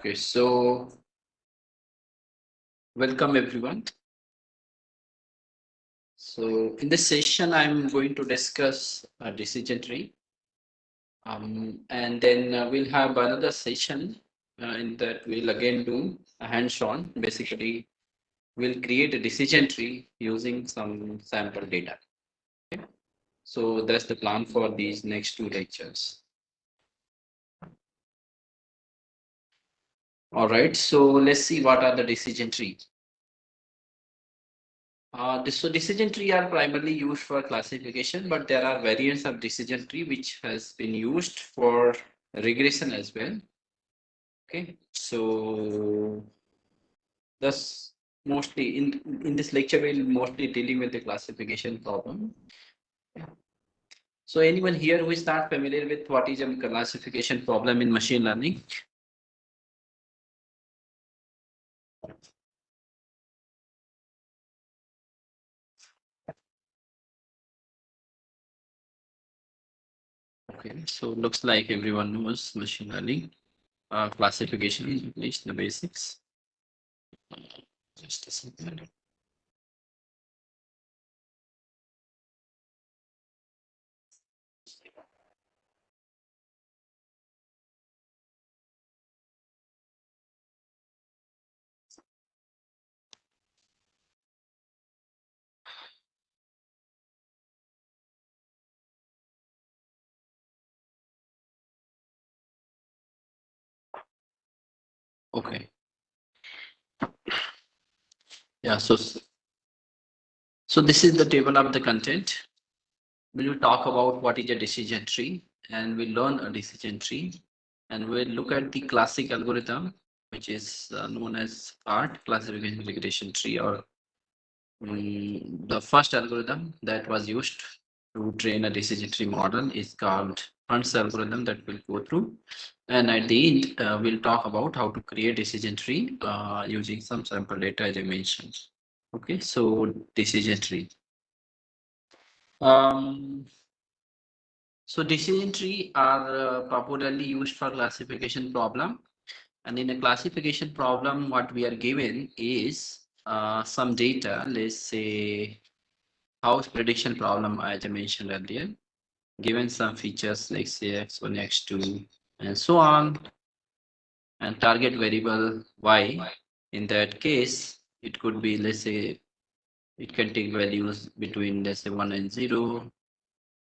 Okay, so welcome everyone. So in this session, I'm going to discuss a decision tree, and then we'll have another session in that we'll again do a hands-on. Basically, we'll create a decision tree using some sample data. Okay? So that's the plan for these next two lectures. All right, so let's see what are the decision trees. So decision tree are primarily used for classification, but there are variants of decision tree which has been used for regression as well. Okay, so that's mostly in this lecture we'll mostly dealing with the classification problem. Yeah. So anyone here who is not familiar with what is a classification problem in machine learning? Okay, so looks like everyone knows machine learning classification, at least the basics. Just a second. Okay. Yeah, so this is the table of the content. We will talk about what is a decision tree, and we'll learn a decision tree, and we'll look at the classic algorithm, which is known as CART, classification regression tree, or the first algorithm that was used to train a decision tree model is called Hunt's algorithm that we'll go through. And at the end, we'll talk about how to create decision tree using some sample data as I mentioned. Okay, so decision tree. Um, so decision tree are popularly used for classification problem. And in a classification problem, what we are given is some data, let's say house prediction problem, as I mentioned earlier, given some features like say x1, x2, and so on, and target variable y. In that case, it could be, let's say, it can take values between, let's say, 1 and 0,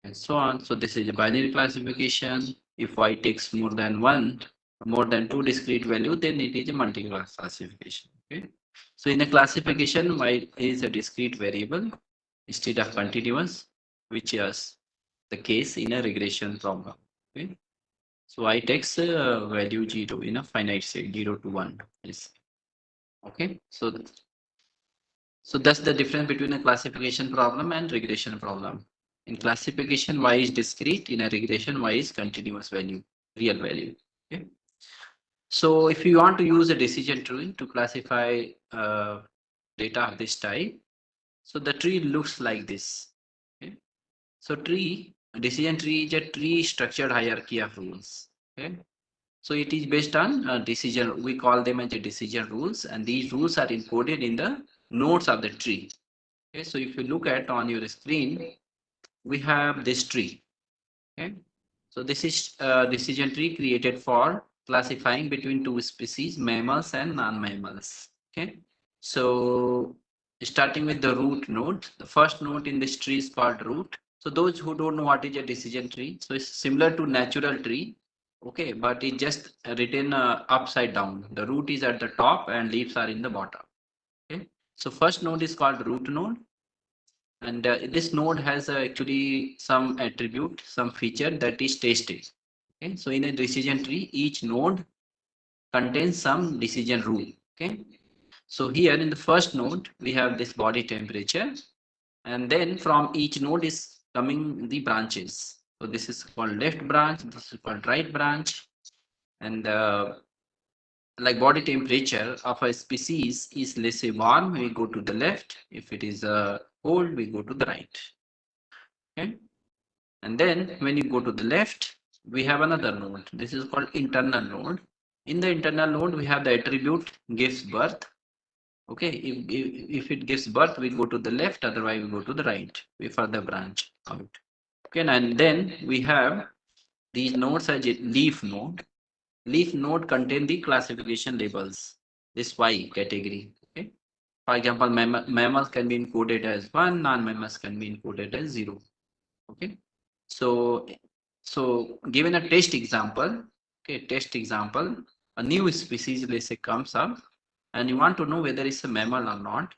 and so on. So this is a binary classification. If y takes more than 1, more than 2 discrete value, then it is a multi-class classification. Okay. So in a classification, y is a discrete variable instead of continuous, which is the case in a regression problem. Okay. So I takes a value 0 in a finite set, 0 to 1. Yes. Okay. So that's the difference between a classification problem and regression problem. In classification, y is discrete. In a regression, y is continuous value, real value. Okay. So if you want to use a decision tree to classify data of this type, so the tree looks like this. Okay. So decision tree is a tree structured hierarchy of rules. Okay. So it is based on decision. We call them as a decision rules, and these rules are encoded in the nodes of the tree. Okay, so if you look at on your screen, we have this tree. Okay, so this is a decision tree created for classifying between two species, mammals and non-mammals. Okay, so starting with the root node, the first node in this tree is called root. So those who don't know what is a decision tree, so it's similar to natural tree. Okay, but it just written upside down. The root is at the top and leaves are in the bottom. Okay, so first node is called root node, and this node has actually some attribute, some feature that is tested. Okay, so in a decision tree, each node contains some decision rule. Okay, so here in the first node, we have this body temperature, and then from each node is coming the branches. So this is called left branch, this is called right branch, and like body temperature of a species is, let's say, warm, we go to the left. If it is cold, we go to the right. Okay. And then when you go to the left, we have another node. This is called internal node. In the internal node, we have the attribute gives birth. Okay, if it gives birth, we go to the left, otherwise we go to the right. We further branch out. Okay, and then we have these nodes as a leaf node. Leaf node contain the classification labels. This Y category. Okay. For example, mammals can be encoded as 1, non-mammals can be encoded as 0. Okay. So, so given a test example, okay, test example, a new species, let's say, comes up, and you want to know whether it's a mammal or not.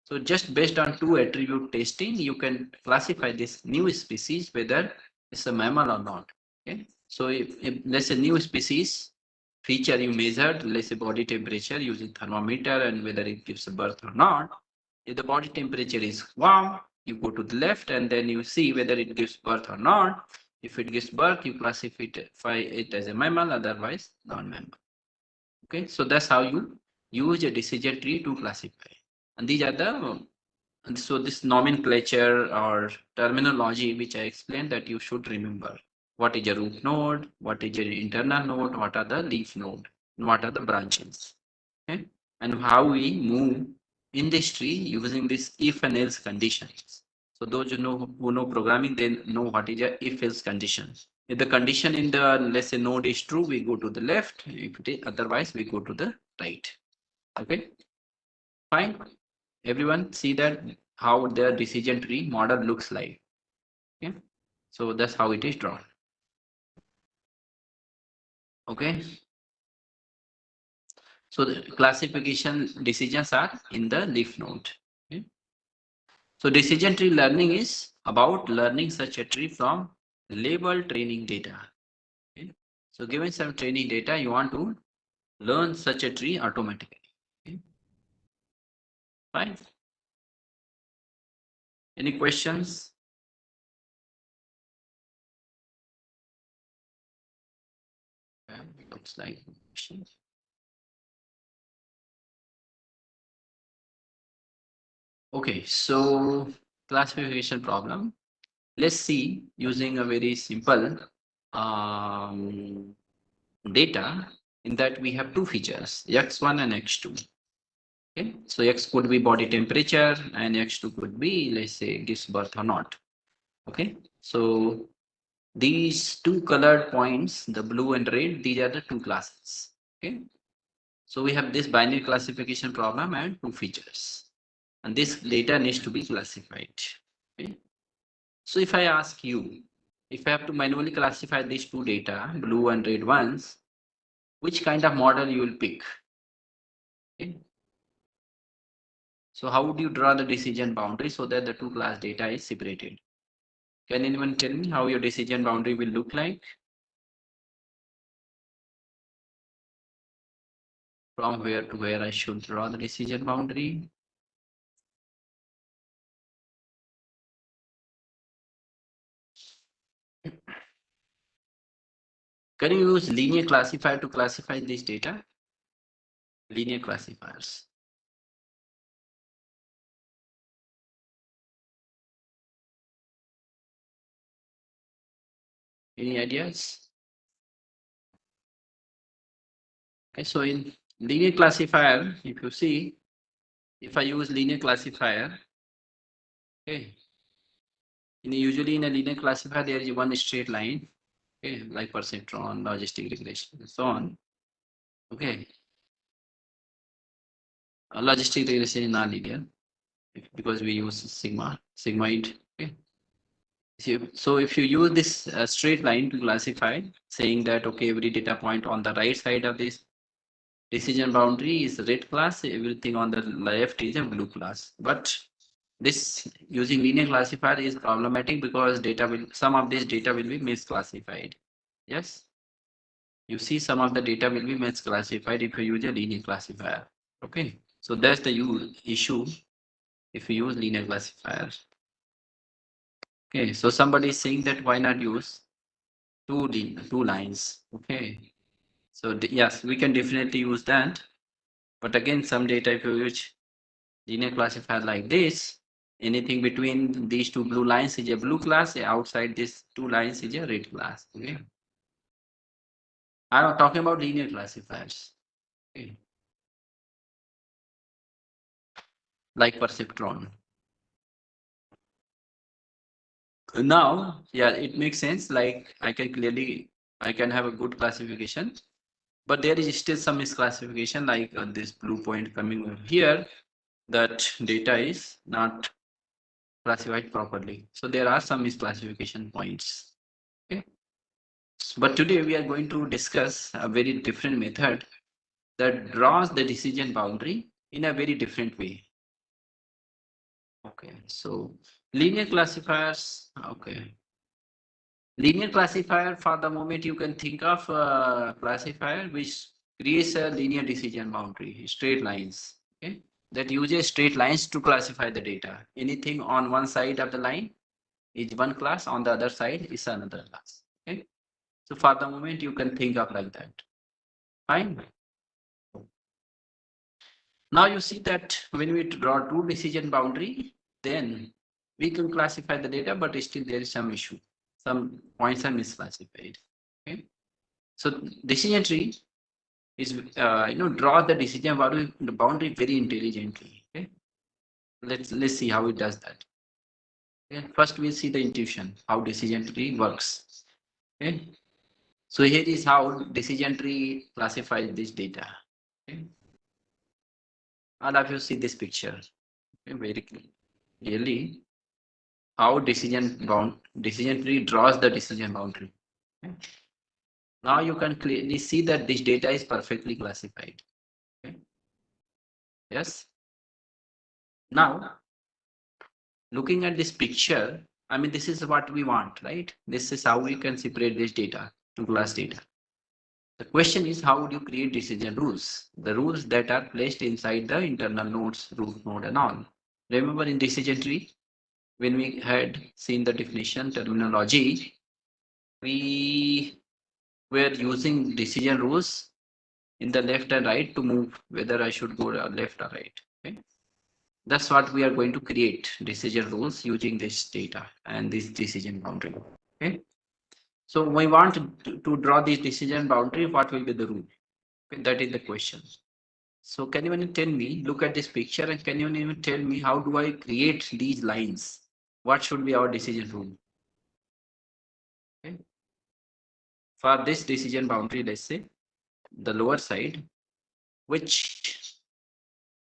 So just based on two attribute testing, you can classify this new species whether it's a mammal or not. Okay. So if let's say new species feature you measured, let's say body temperature using thermometer and whether it gives a birth or not. If the body temperature is warm, you go to the left and then you see whether it gives birth or not. If it gives birth, you classify it as a mammal, otherwise non-mammal. Okay, so that's how you use a decision tree to classify. And these are the so this nomenclature or terminology which I explained that you should remember. What is a root node? What is an internal node? What are the leaf node? And what are the branches? Okay, and how we move in this tree using this if and else conditions. So those who know programming, they know what is a if else condition. If the condition in the let's say node is true, we go to the left. If it is otherwise, we go to the right. Okay, fine. Everyone see that how the decision tree model looks like. Okay, so that's how it is drawn. Okay, so the classification decisions are in the leaf node. Okay? So decision tree learning is about learning such a tree from label training data. Okay? So given some training data, you want to learn such a tree automatically. Okay? Fine. Any questions? Okay, looks like questions. Okay, so classification problem. Let's see using a very simple um, data in that we have two features, x1 and x2. Okay, so x could be body temperature and x2 could be, let's say, gives birth or not. Okay, so these two colored points, the blue and red, these are the two classes. Okay, so we have this binary classification problem and two features, and this data needs to be classified. Okay, so if I ask you, if I have to manually classify these two data, blue and red ones, which kind of model you will pick? Okay. So how would you draw the decision boundary so that the two class data is separated? Can anyone tell me how your decision boundary will look like? From where to where I should draw the decision boundary? Can you use linear classifier to classify this data? Linear classifiers. Any ideas? Okay, so in linear classifier, if you see, if I use linear classifier, okay, usually in a linear classifier, there is one straight line, okay, like perceptron, logistic regression, and so on. Okay, logistic regression is non-linear because we use sigmoid. Okay, so if you use this straight line to classify, saying that okay, every data point on the right side of this decision boundary is red class, everything on the left is a blue class. But this using linear classifier is problematic because data will some of this data will be misclassified. Yes, you see some of the data will be misclassified if you use a linear classifier. Okay, so that's the issue if you use linear classifier. Okay, so somebody is saying that why not use two lines? Okay, so yes, we can definitely use that. But again, some data if you use linear classifier like this, anything between these two blue lines is a blue class, outside these two lines is a red class. Okay. I'm talking about linear classifiers. Okay. Like perceptron. Now, yeah, it makes sense. Like I can have a good classification, but there is still some misclassification, like this blue point coming over here, that data is not classified properly. So there are some misclassification points. Okay. But today we are going to discuss a very different method that draws the decision boundary in a very different way. Okay. So linear classifiers. Okay. Linear classifier, for the moment, you can think of a classifier which creates a linear decision boundary, straight lines. Okay. That uses straight lines to classify the data. Anything on one side of the line is one class, on the other side is another class. Okay. So for the moment, you can think of like that. Fine. Now you see that when we draw two decision boundary, then we can classify the data, but still there is some issue. Some points are misclassified. Okay. So decision tree is draw the decision boundary very intelligently. Okay. Let's see how it does that. Okay. First we'll see the intuition, how decision tree works. Okay. So here is how decision tree classifies this data. Okay. All of you see this picture. Okay. Very clearly how decision tree draws the decision boundary. Okay. Now you can clearly see that this data is perfectly classified. Okay. Yes. Now looking at this picture, I mean, this is what we want, right? This is how we can separate this data to class data. The question is, how would you create decision rules? The rules that are placed inside the internal nodes, root node and all. Remember in decision tree, when we had seen the definition terminology, we were using decision rules in the left and right to move whether I should go left or right. Okay. That's what we are going to create decision rules using this data and this decision boundary. Okay. So we want to draw this decision boundary. What will be the rule? Okay, that is the question. So can you even tell me, look at this picture and can you even tell me how do I create these lines? What should be our decision rule? Okay. For this decision boundary, let's say the lower side, which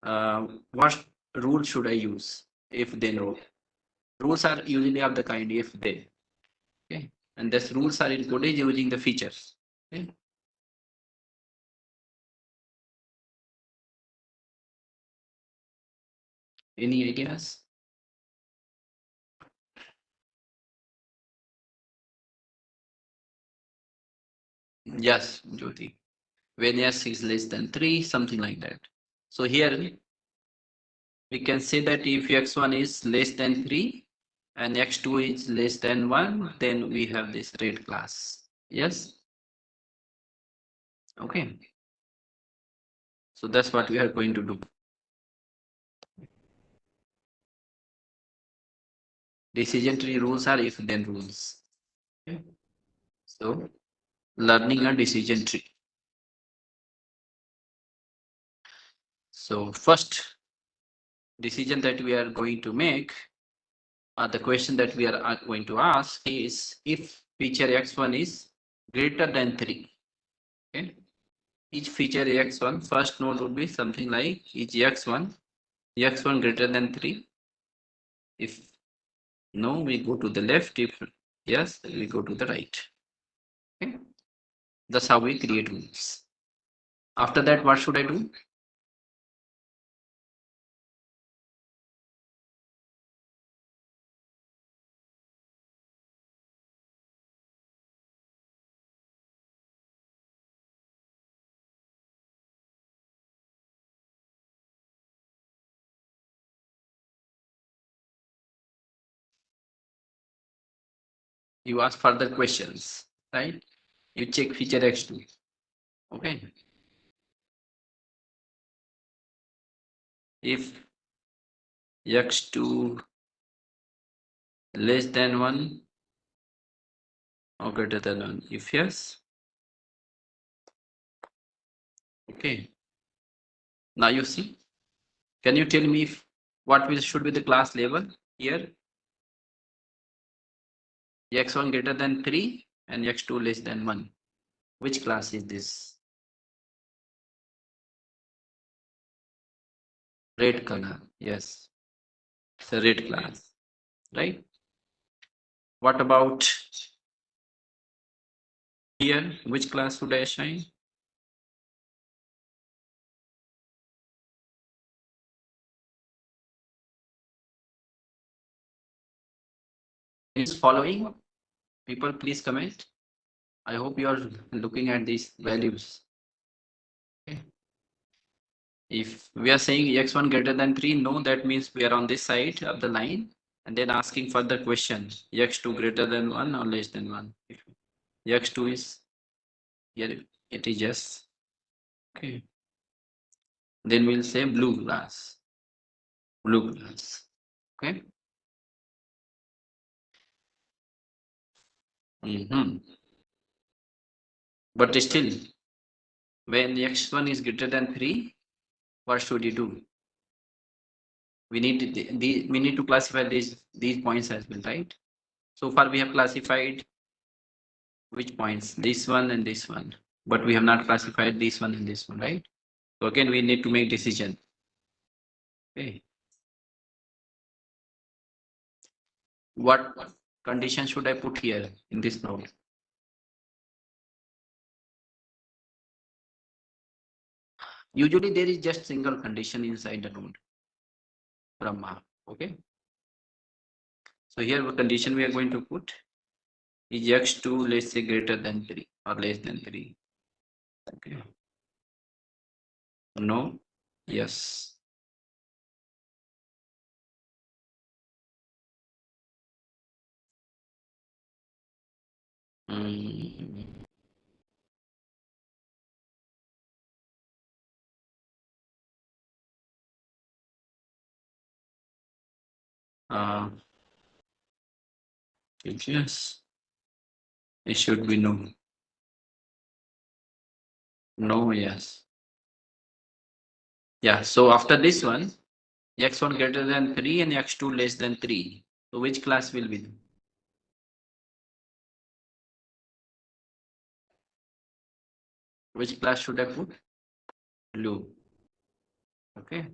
what rule should I use? If then rule. Rules are usually of the kind if they. Okay. And these rules are encoded using the features. Okay. Any ideas? Yes, Jyoti. When s is less than 3, something like that. So here we can say that if x1 is less than 3 and x2 is less than 1, then we have this red class. Yes. Okay. So that's what we are going to do. Decision tree rules are if then rules. Okay. So learning a decision tree. So first decision that we are going to make, the question that we are going to ask is if feature x1 is greater than 3. Okay. Each feature x1, first node would be something like each x1 greater than 3. If no, we go to the left. If yes, we go to the right. Okay. That's how we create rules. After that, what should I do? You ask further questions, right? You check feature x2. Okay. If x2 less than 1 or greater than 1, if yes, Okay. Now you see. Can you tell me what should be the class label here? X1 greater than 3 and X2 less than 1. Which class is this? Red color. Yes. It's a red class. Right? What about here? Which class should I assign? Is following? People, please comment. I hope you are looking at these values. Okay. If we are saying x1 greater than 3, no, that means we are on this side of the line and then asking further questions. X2 greater than 1 or less than 1. If x2 is here, it is yes. Okay. Then we'll say blue glass. Blue glass. Okay. But still, when x1 is greater than 3, what should you do? We need we need to classify these points as well, right? So far we have classified which points? This one and this one. But we have not classified this one and this one, right? So again, we need to make decision. Okay. What condition should I put here in this node? Usually there is just single condition inside the node. Brahma. Okay. So here what condition we are going to put is x2, let's say greater than 3 or less than 3. Okay. No. Yes. Mm. Uh, yes. It should be no. No, yes. Yeah. So after this one, x1 greater than 3 and x2 less than 3. So which class will be? Which class should I put? Blue. Okay.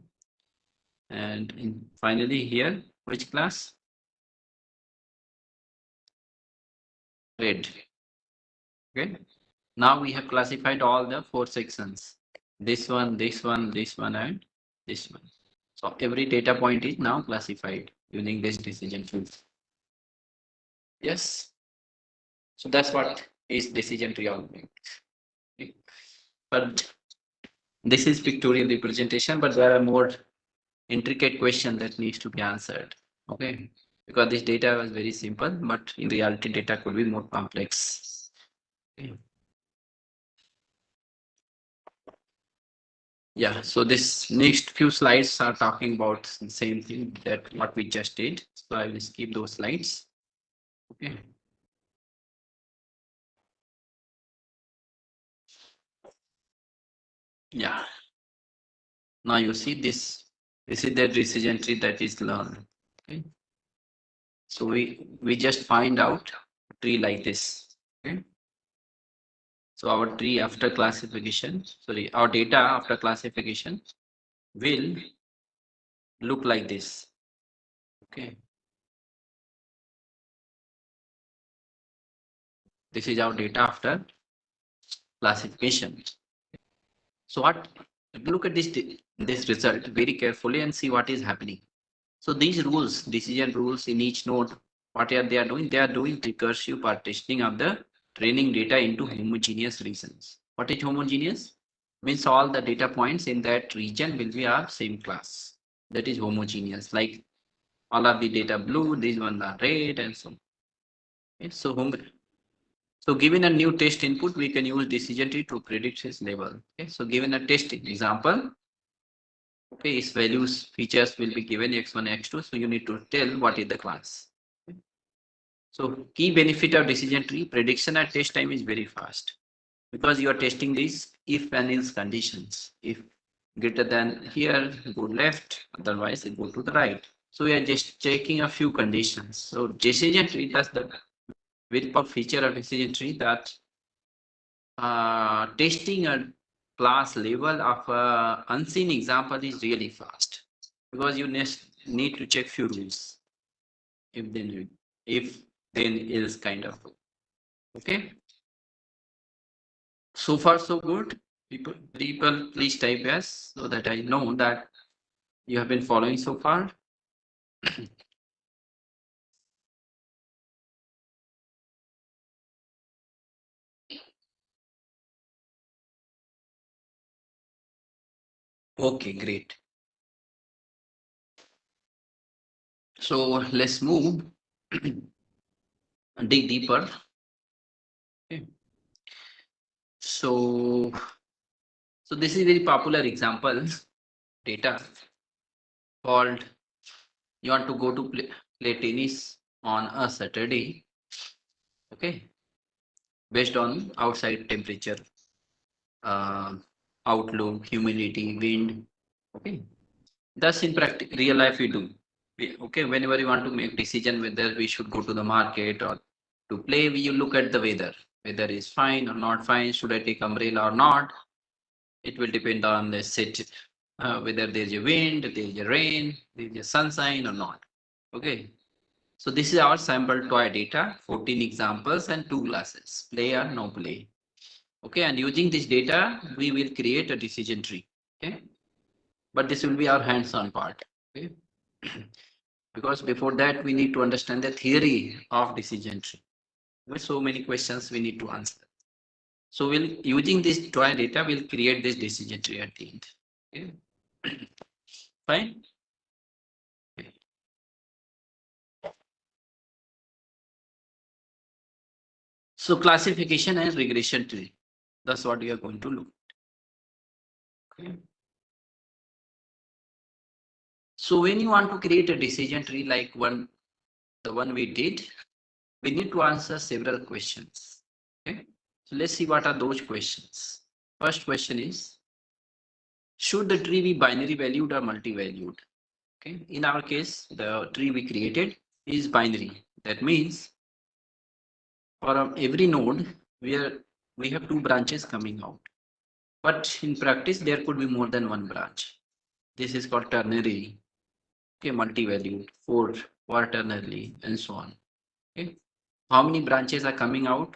And finally here, which class? Red. Okay. Now we have classified all the 4 sections. This one, this one, this one, and this one. So every data point is now classified using this decision tree. Yes. So that's what is decision tree all about. Okay. But this is pictorial representation, but there are more intricate questions that needs to be answered. Okay. Because this data was very simple, but in reality data could be more complex. Okay. Yeah, so this next few slides are talking about the same thing that what we just did. So I will skip those slides. Okay. Yeah. Now you see this. This is the decision tree that is learned. Okay. So we just find out tree like this. Okay. So our tree after classification, sorry, our data after classification will look like this. Okay. This is our data after classification. So what? Look at this result very carefully and see what is happening. So these rules, decision rules in each node, what are they are doing? They are doing recursive partitioning of the training data into homogeneous regions. What is homogeneous? Means all the data points in that region will be of same class. That is homogeneous. Like all of the data blue, these ones are red, and so on. Okay, so given a new test input, we can use decision tree to predict its label. Okay, so given a test example, okay, its values features will be given x1, x2. So you need to tell what is the class. Okay. So key benefit of decision tree prediction at test time is very fast. because you are testing these if and else conditions. If greater than here, go left, otherwise go to the right. So we are just checking a few conditions. So decision tree, that's the very powerful feature of decision tree, that testing a class level of unseen example is really fast, because you need to check few rules, if then else kind of. Okay, so far so good. People please type yes, so that I know that you have been following so far. Okay, great. So let's move dig deeper. Okay. So this is very popular example data called, you want to go to play tennis on a Saturday, okay, based on outside temperature, uh, outlook, humidity, wind, okay. Thus in practice, real life we do. Okay, whenever you want to make decision whether we should go to the market or to play, we you look at the weather is fine or not fine, should I take umbrella or not. It will depend on the set, whether there's a wind, there's a rain, there's a sunshine or not. Okay, so this is our sample toy data, 14 examples and 2 classes, play or no play. Okay, and using this data, we will create a decision tree. Okay, but this will be our hands-on part. Okay, because before that, we need to understand the theory of decision tree. With so many questions we need to answer. So we'll using this toy data, we'll create this decision tree at the end. Okay, fine. Okay. So classification and regression tree. That's what we are going to look. Okay. So when you want to create a decision tree like the one we did, we need to answer several questions. Okay. So let's see what are those questions. First question is, should the tree be binary valued or multi-valued? Okay. In our case, the tree we created is binary. That means for every node, we have 2 branches coming out. But in practice, there could be more than one branch. This is called ternary. Okay, multi-valued, four quaternary, and so on. Okay, how many branches are coming out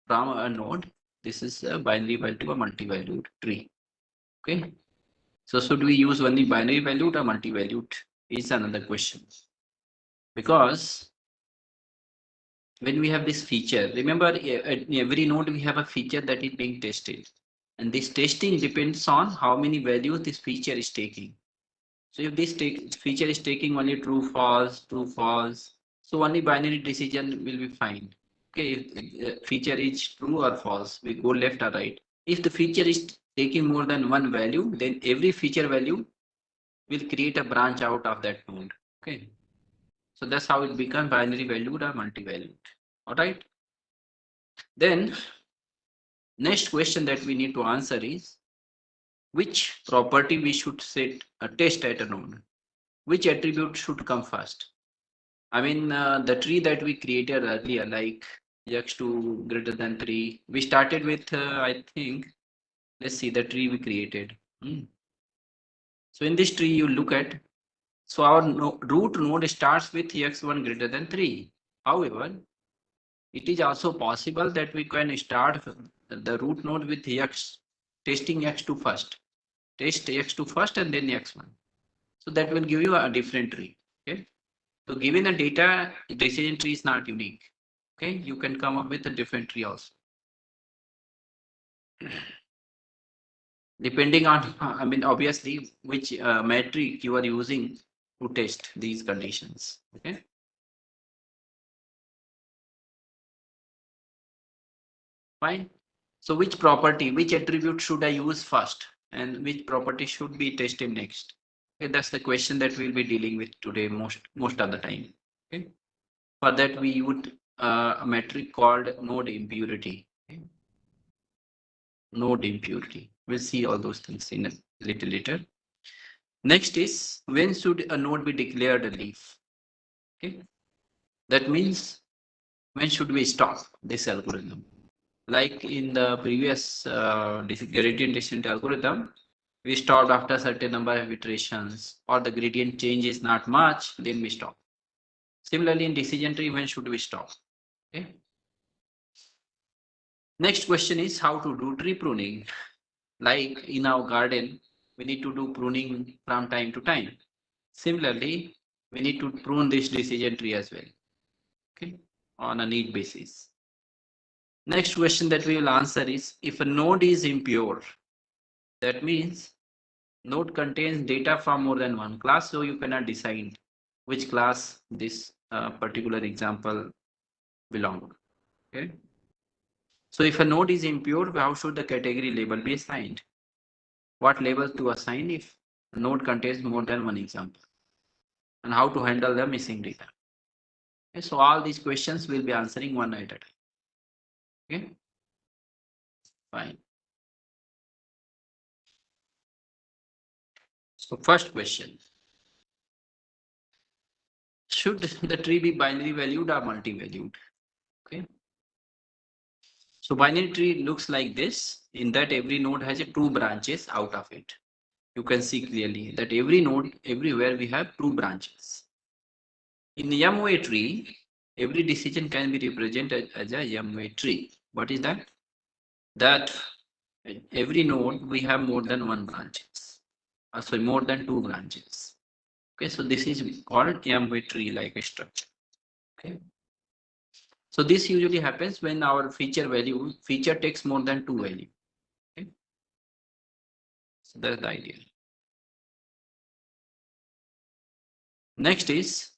from a node? This is a binary value or multi-valued tree. Okay, so should we use only binary valued or multi-valued? Is another question. Because when we have this feature, remember at every node we have a feature that is being tested, and this testing depends on how many values this feature is taking. So if this feature is taking only true, false, so only binary decision will be fine. Okay, if the feature is true or false, we go left or right. If the feature is taking more than one value, then every feature value will create a branch out of that node. Okay, so that's how it becomes binary valued or multi-valued. All right. Then next question that we need to answer is, which property we should set a test at a node? Which attribute should come first? I mean, the tree that we created earlier, like x2 greater than 3, we started with, I think, let's see the tree we created. Hmm. So in this tree, you look at, so our root node starts with x1 greater than 3. However, it is also possible that we can start the root node with testing x2 first. Test x2 first and then x1. So that will give you a different tree. Okay. So given the data, decision tree is not unique. Okay, you can come up with a different tree also. Depending on, I mean, obviously, which metric you are using to test these conditions. Okay, fine. So which property, which attribute should I use first, and which property should be tested next? Okay, that's the question that we'll be dealing with today most of the time. Okay, for that we would a metric called node impurity. Okay? node impurity. We'll see all those things in a little later. Next is, when should a node be declared a leaf? Okay, that means when should we stop this algorithm? Like in the previous gradient descent algorithm, we stopped after a certain number of iterations, or the gradient change is not much, then we stop. Similarly, in decision tree, when should we stop? Okay. Next question is how to do tree pruning. Like in our garden, we need to do pruning from time to time. Similarly, we need to prune this decision tree as well, okay, on a need basis. Next question that we will answer is, if a node is impure, that means node contains data from more than one class, so you cannot decide which class this particular example belong. Okay. So if a node is impure, how should the category label be assigned? What label to assign if a node contains more than one example? And how to handle the missing data? Okay, so all these questions we'll be answering one at a time. Okay, fine. So first question, should the tree be binary valued or multi-valued? Okay. So binary tree looks like this, in that every node has a two branches out of it. You can see clearly that every node, everywhere we have two branches. In the M-way tree, every decision can be represented as a M-way tree. What is that? That every node we have more than one branches. Sorry, more than two branches. Okay, so this is called M-way tree like a structure. Okay. So this usually happens when our feature takes more than two value. Okay. So that's the idea. Next is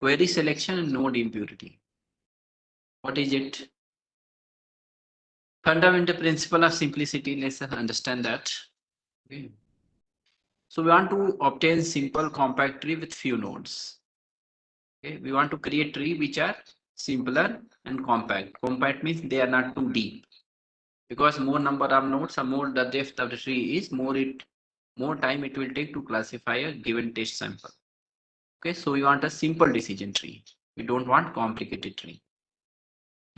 query selection and node impurity. What is it? Fundamental principle of simplicity. Let's understand that. Okay. So we want to obtain simple compact tree with few nodes. Okay. We want to create tree which are simpler and compact. Compact means they are not too deep. Because more number of nodes or more the depth of the tree is, more time it will take to classify a given test sample. Okay, so we want a simple decision tree. We don't want complicated tree.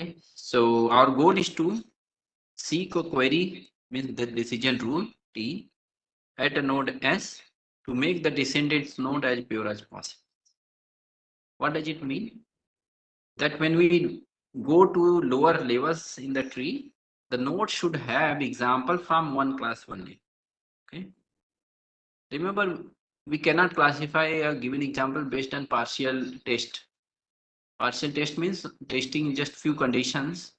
Okay, so our goal is to seek a query, means the decision rule T, at a node S to make the descendants node as pure as possible. What does it mean? That when we go to lower levels in the tree, the node should have example from one class only. Okay. Remember, we cannot classify a given example based on partial test. Partial test means testing just few conditions.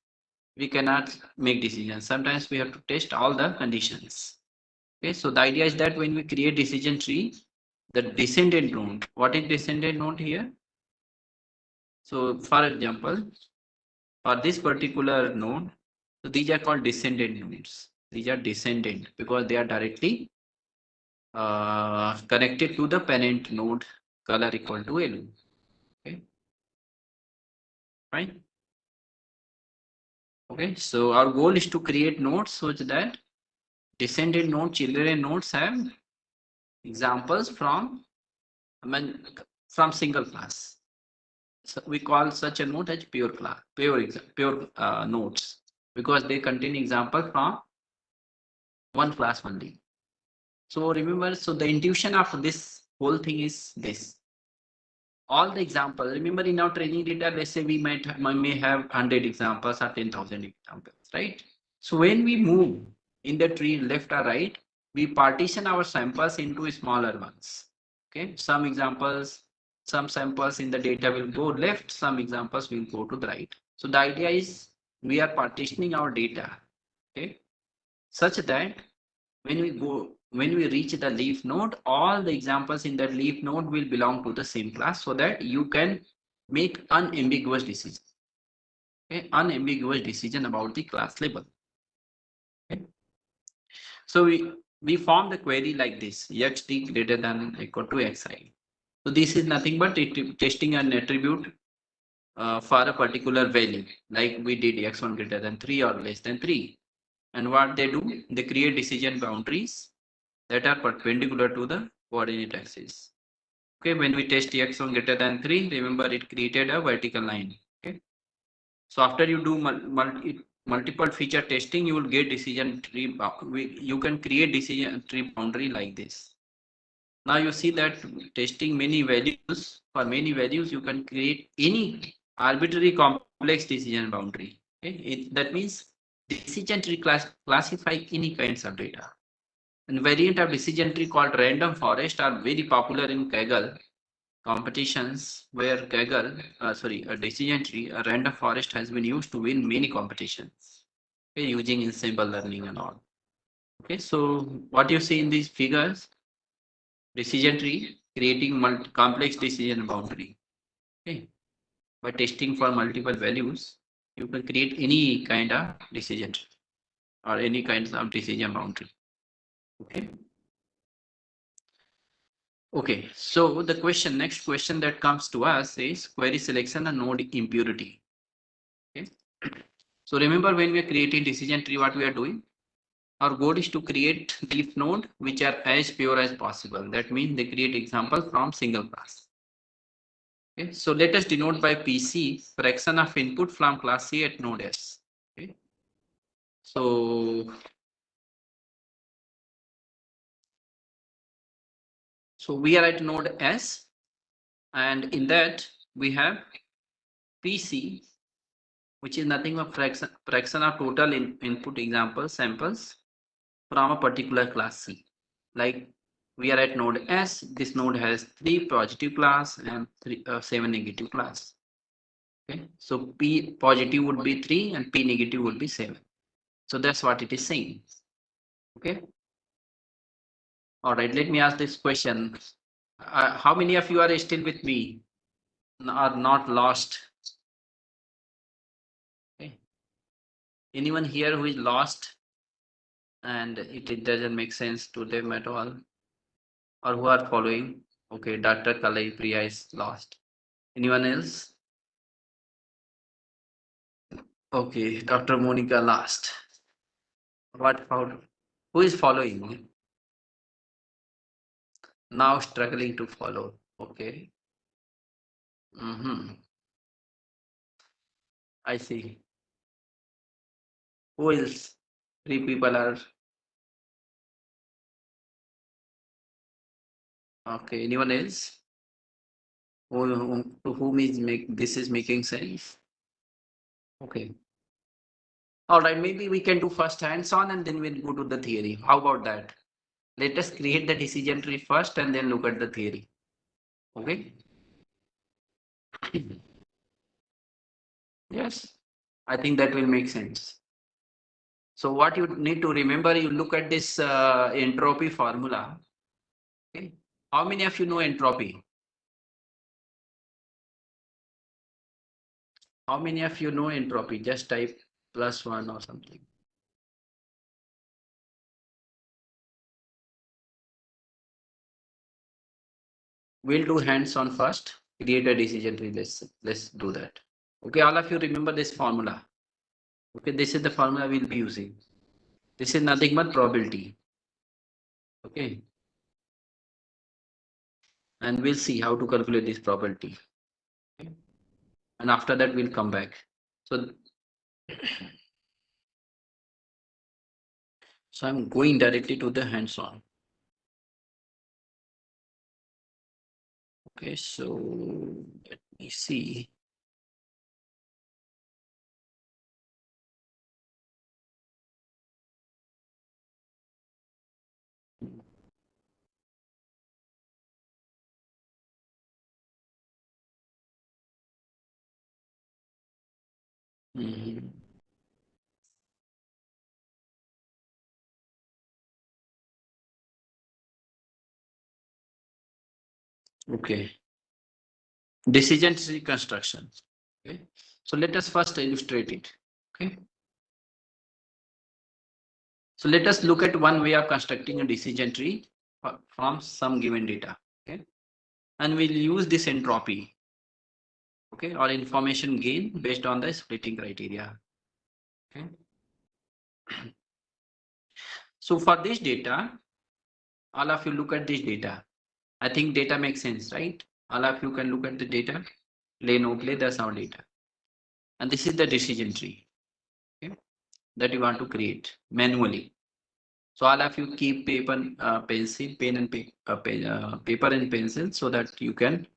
We cannot make decisions. Sometimes we have to test all the conditions. Okay, so the idea is that when we create decision tree, the descendant node. What is descendant node here? So for example, for this particular node, so these are called descendant nodes. These are descendant because they are directly connected to the parent node color equal to yellow. Okay, fine. Okay, so our goal is to create nodes such that descendant node, children nodes have examples from, I mean, from single class. So we call such a node as pure class, pure nodes, because they contain example from one class only. So remember, so the intuition of this whole thing is this. All the examples, remember in our training data, let's say we may have 100 examples or 10,000 examples, right? So when we move in the tree left or right, we partition our samples into smaller ones. Okay, some samples in the data will go left, some examples will go to the right. So the idea is we are partitioning our data, okay, such that when we reach the leaf node, all the examples in that leaf node will belong to the same class so that you can make unambiguous decision. Okay, unambiguous decision about the class label. Okay. So we form the query like this: xt greater than equal to xi. So this is nothing but testing an attribute for a particular value, like we did x1 greater than 3 or less than 3. And what they do, they create decision boundaries that are perpendicular to the coordinate axis. Okay, when we test x1 greater than 3, remember it created a vertical line. Okay, so after you do multiple feature testing, you will get decision tree. You can create decision tree boundary like this. Now you see that testing many values, for many values, you can create any arbitrary complex decision boundary. Okay, that means decision tree classify any kinds of data. And variant of decision tree called random forest are very popular in Kaggle competitions where a decision tree, a random forest has been used to win many competitions. Okay, using ensemble learning and all. Okay, so what you see in these figures, decision tree creating complex decision boundary. Okay, by testing for multiple values, you can create any kind of decision tree or any kinds of decision boundary. Okay. Okay, so the next question that comes to us is query selection and node impurity. Okay. So remember when we are creating decision tree, what we are doing? Our goal is to create leaf node which are as pure as possible. That means they create example from single class. Okay. So let us denote by PC fraction of input from class C at node S. Okay. So we are at node S, and in that we have PC, which is nothing but fraction of total input examples samples from a particular class C. Like we are at node S, this node has 3 positive class and 7 negative class. Okay, so P positive would be 3 and P negative would be 7. So that's what it is saying. Okay. All right, let me ask this question. How many of you are still with me? Are not lost? Okay. Anyone here who is lost and it doesn't make sense to them at all? Or who are following? Okay, Dr. Kalai Priya is lost. Anyone else? Okay, Dr. Monica last. What found? Who is following? Now struggling to follow. Okay. Mm-hmm. I see. Who else? 3 people are okay. Anyone else? To whom is this is making sense? Okay. All right. Maybe we can do first hands-on and then we'll go to the theory. How about that? Let us create the decision tree first and then look at the theory. Okay. Yes. I think that will make sense. So what you need to remember, you look at this entropy formula. Okay. How many of you know entropy? How many of you know entropy? Just type +1 or something. We'll do hands-on first. Create a decision tree. Let's do that. Okay, all of you remember this formula. Okay, this is the formula we'll be using. This is nothing but probability. Okay. And we'll see how to calculate this probability. Okay. And after that, we'll come back. So I'm going directly to the hands-on. Okay, so let me see. Mhm. Okay. Decision tree construction. Okay. So let us first illustrate it. Okay. So let us look at one way of constructing a decision tree from some given data. Okay. And we'll use this entropy. Okay. Or information gain based on the splitting criteria. Okay. So for this data, all of you look at this data. I think data makes sense, right? All of you can look at the data. Play, no play, that's our data. And this is the decision tree, okay, that you want to create manually. So all of you keep paper, pencil, pen and paper and pencil so that you can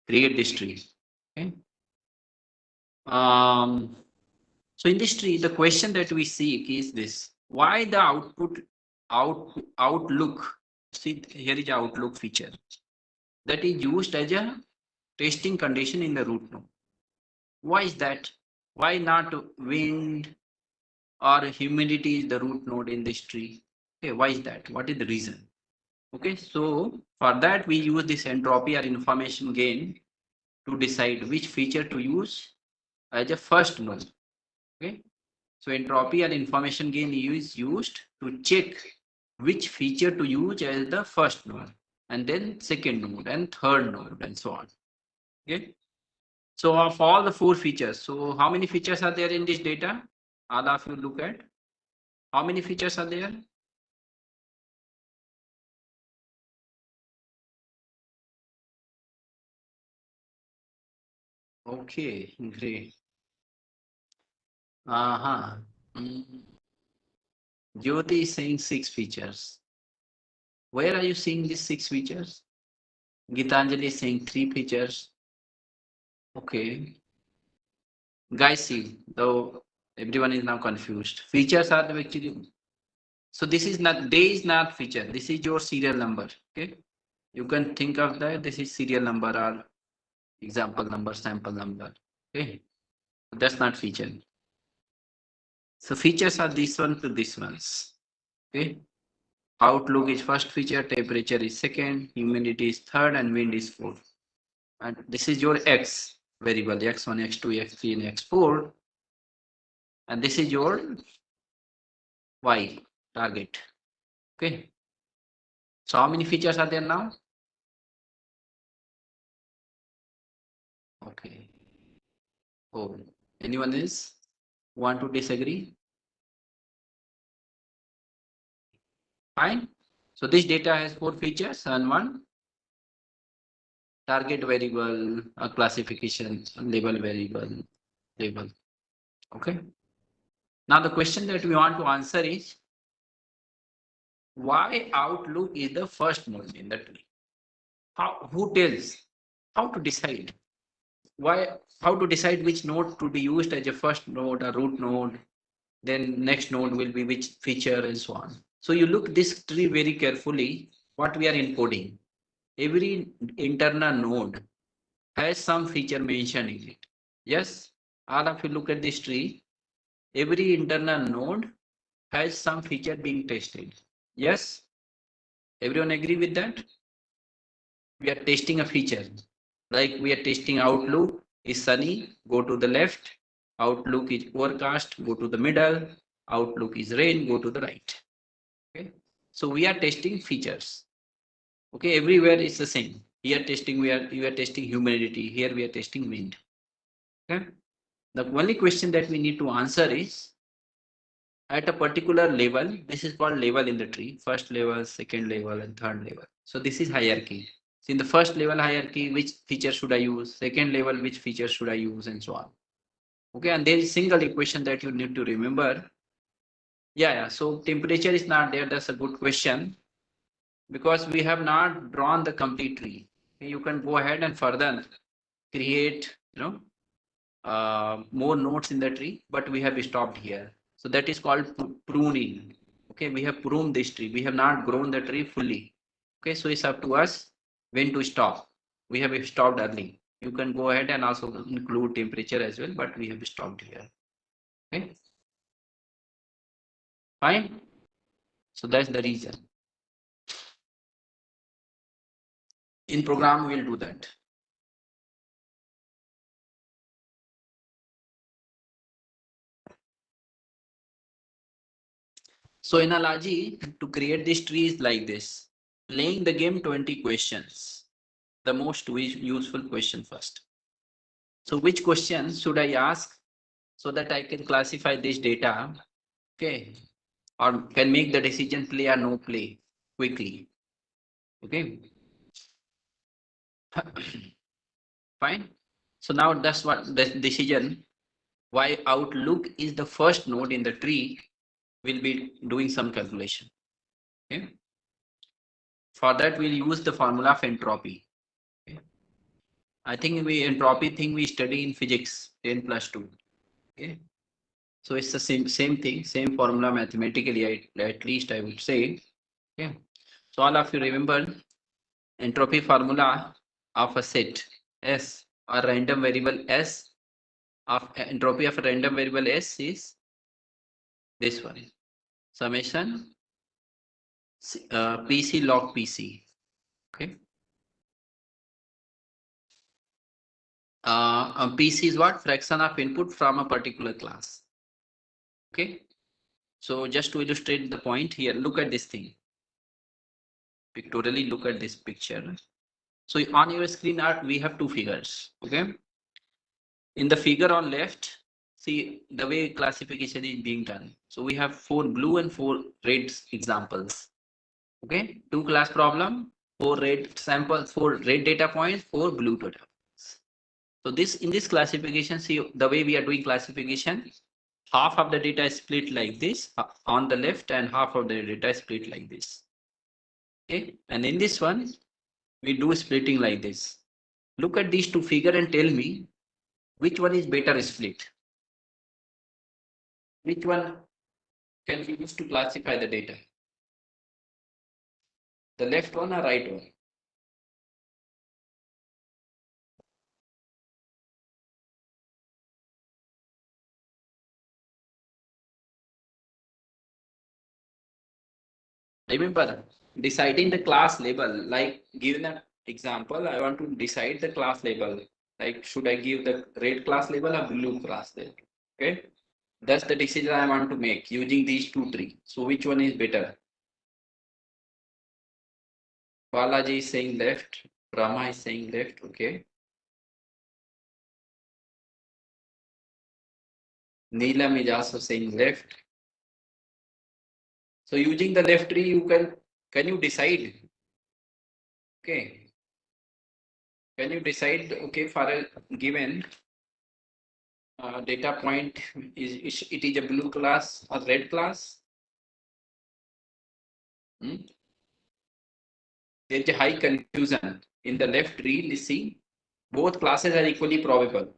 create this tree. Okay. Um, so in this tree, the question that we seek is this: why the outlook? See, here is outlook feature that is used as a testing condition in the root node. Why is that? Why not wind or humidity is the root node in this tree? Okay, why is that? What is the reason? Okay, so for that we use this entropy or information gain to decide which feature to use as a first node. Okay, so entropy or information gain is used to check which feature to use as the first node, and then second node and third node and so on. Okay, so of all the four features, so how many features are there in this data? All of you look at how many features are there? Okay, great. Uh-huh. Mm. Jyoti is saying six features. Where are you seeing these six features? Gitanjali is saying three features. Okay. Guys, see, though everyone is now confused. Features are the actually. So this is not day is not feature. This is your serial number. Okay. You can think of that. This is serial number or example number, sample number. Okay. That's not feature. So features are this one to this ones. Okay. Outlook is first feature, temperature is second, humidity is third, and wind is fourth. And this is your X variable, X1, X2, X3, and X4. And this is your Y target. Okay. So how many features are there now? Okay. Oh, anyone else want to disagree? Fine. So this data has four features and one target variable, a classification, a label variable, label. Okay. Now the question that we want to answer is why Outlook is the first node in the tree? How, who tells? How to decide? Why? How to decide which node to be used as a first node, a root node? Then next node will be which feature and so on. So you look this tree very carefully. What we are encoding? Every internal node has some feature mentioned in it. Yes. All of you look at this tree. Every internal node has some feature being tested. Yes. Everyone agree with that? We are testing a feature. Like we are testing Outlook is sunny, go to the left. Outlook is overcast, go to the middle. Outlook is rain, go to the right. Okay. So we are testing features. Okay, everywhere it's the same. Here testing we are testing humidity. Here we are testing wind. Okay. The only question that we need to answer is at a particular level. This is called level in the tree. First level, second level, and third level. So this is hierarchy. So in the first level hierarchy, which feature should I use? Second level, which feature should I use, and so on. Okay, and there is single equation that you need to remember. Yeah. So temperature is not there. That's a good question because we have not drawn the complete tree. You can go ahead and further create, more nodes in the tree, but we have stopped here. So that is called pruning. Okay, we have pruned this tree. We have not grown the tree fully. Okay, so it's up to us when to stop. We have stopped early. You can go ahead and also include temperature as well, but we have stopped here. Okay, fine. So that's the reason. In program, we'll do that. So analogy to create this tree is like this. Playing the game 20 questions. The most useful question first. So which question should I ask so that I can classify this data? Okay. or can make the decision play or no play quickly. Okay. Fine. So now that's what the decision why outlook is the first node in the tree will be doing some calculation. Okay. For that we'll use the formula of entropy. Okay. I think we entropy thing we study in physics 10 plus 2. Okay. So it's the same thing, same formula mathematically, at least I would say. Okay. So all of you remember entropy formula of a set S or random variable S of entropy of a random variable S is this one, summation PC log PC. Okay. PC is what? Fraction of input from a particular class. Okay. So just to illustrate the point here, look at this thing. Pictorially look at this picture. So on your screen art, we have two figures. Okay. In the figure on left, see the way classification is being done. So we have 4 blue and 4 red examples. Okay. 2 class problem, 4 red samples, 4 red data points, 4 blue data points. So this in this classification, see the way we are doing classification, half of the data is split like this on the left and half of the data is split like this. Okay. And in this one, we do splitting like this. Look at these two figure and tell me which one is better split. Which one can be used to classify the data? The left one or right one? Remember, deciding the class label, like given an example, I want to decide the class label. Like, should I give the red class label or blue class label? Okay. That's the decision I want to make using these two trees. So which one is better? Balaji is saying left, Brahma is saying left. Okay. Neelam is also saying left. So using the left tree, can you decide? Okay. Can you decide? Okay, for a given data point, it is a blue class or red class? Hmm? There is a high confusion in the left tree. See, both classes are equally probable.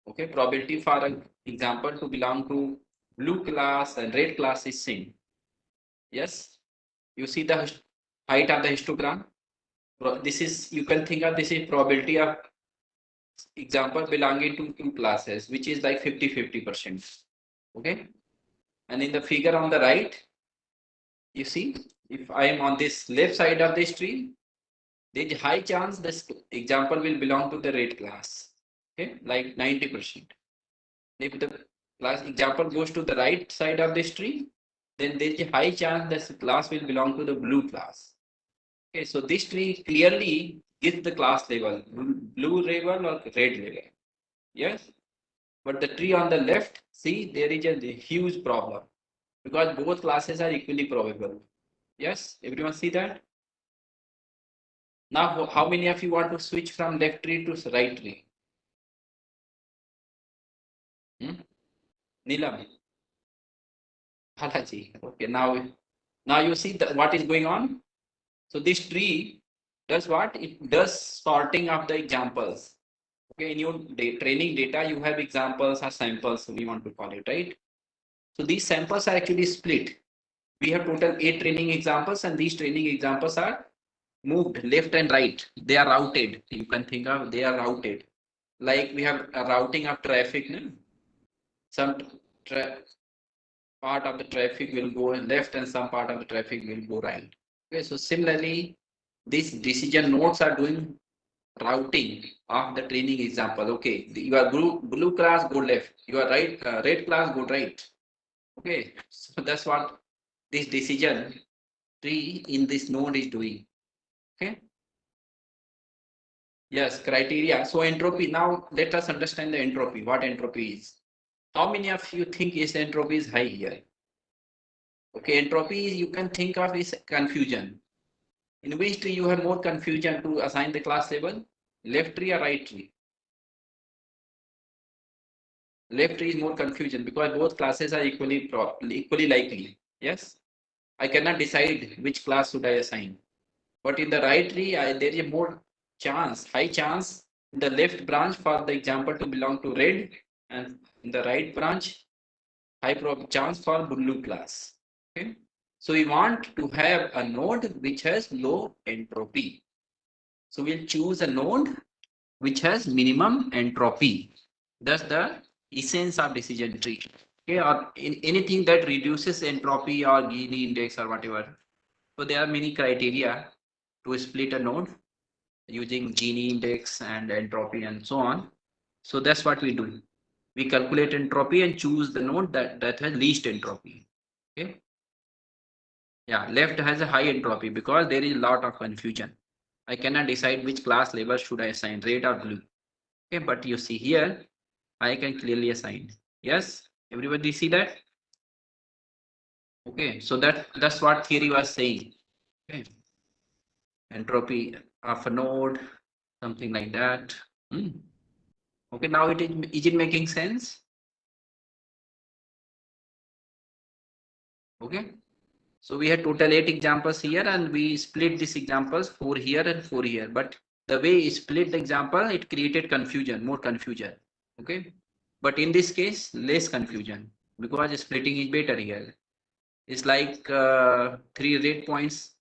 Okay, probability for an example to belong to blue class and red class is same. Yes, you see the height of the histogram. This is, you can think of this is probability of example belonging to two classes, which is like 50-50%. Okay, and in the figure on the right, you see, if I am on this left side of this tree, there is a high chance this example will belong to the red class. Okay, like 90%. If the class example goes to the right side of this tree, then there is a high chance this class will belong to the blue class. Okay, so this tree clearly gives the class label, blue label or red label. Yes, but the tree on the left, see, there is a huge problem because both classes are equally probable. Yes, everyone see that? Now, how many of you want to switch from left tree to right tree? Hmm? Neelam, Balaji. Okay, now you see what is going on. So this tree does what? It does sorting of the examples. Okay, in your training data, you have examples or samples, we want to call it, right? So these samples are actually split. We have total 8 training examples, and these training examples are moved left and right. They are routed. You can think of they are routed. Like we have a routing of traffic. No? Some part of the traffic will go left and some part of the traffic will go right. Okay, so similarly, these decision nodes are doing routing of the training example. Okay, your blue class go left, your red class go right. Okay, so that's what this decision tree in this node is doing. Okay. Yes, criteria. So entropy. Now let us understand the entropy. What entropy is? How many of you think is entropy is high here? Okay, entropy is, you can think of is confusion. In which tree you have more confusion to assign the class label? Left tree or right tree? Left tree is more confusion because both classes are equally likely. Yes, I cannot decide which class should I assign. But in the right tree, there is a more chance, high chance, in the left branch for the example to belong to red, and in the right branch, high chance for blue class. Okay, so we want to have a node which has low entropy. So we'll choose a node which has minimum entropy. That's the essence of decision tree. Okay, or in anything that reduces entropy or Gini index or whatever. So there are many criteria to split a node using Gini index and entropy and so on. So that's what we do. We calculate entropy and choose the node that has least entropy. Okay. Yeah, left has a high entropy because there is a lot of confusion. I cannot decide which class label should I assign, red or blue. Okay, but you see here, I can clearly assign. Yes, everybody see that? Okay, so that's what theory was saying. Okay, entropy of a node, something like that. Hmm. Okay, now is it making sense? Okay, so we had total 8 examples here, and we split these examples 4 here and 4 here. But the way we split the example, it created confusion, more confusion. Okay, but in this case, less confusion because splitting is better here. It's like 3 red points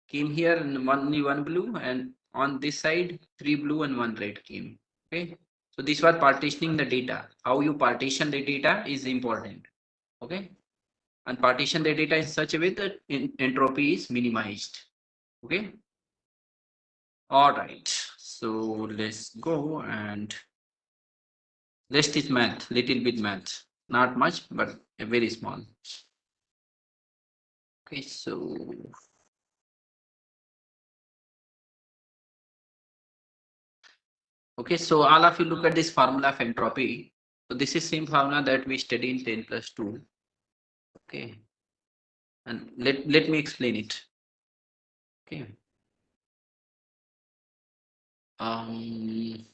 came here and only one blue, and on this side 3 blue and 1 red came. Okay, so this was partitioning the data. How you partition the data is important. Okay, and partition the data in such a way that entropy is minimized. Okay, all right, so let's go and let's teach math, little bit math, not much but a very small. Okay, so okay, so all of you look at this formula of entropy. So this is same formula that we study in 10 plus 2. Okay, and let me explain it. Okay, um,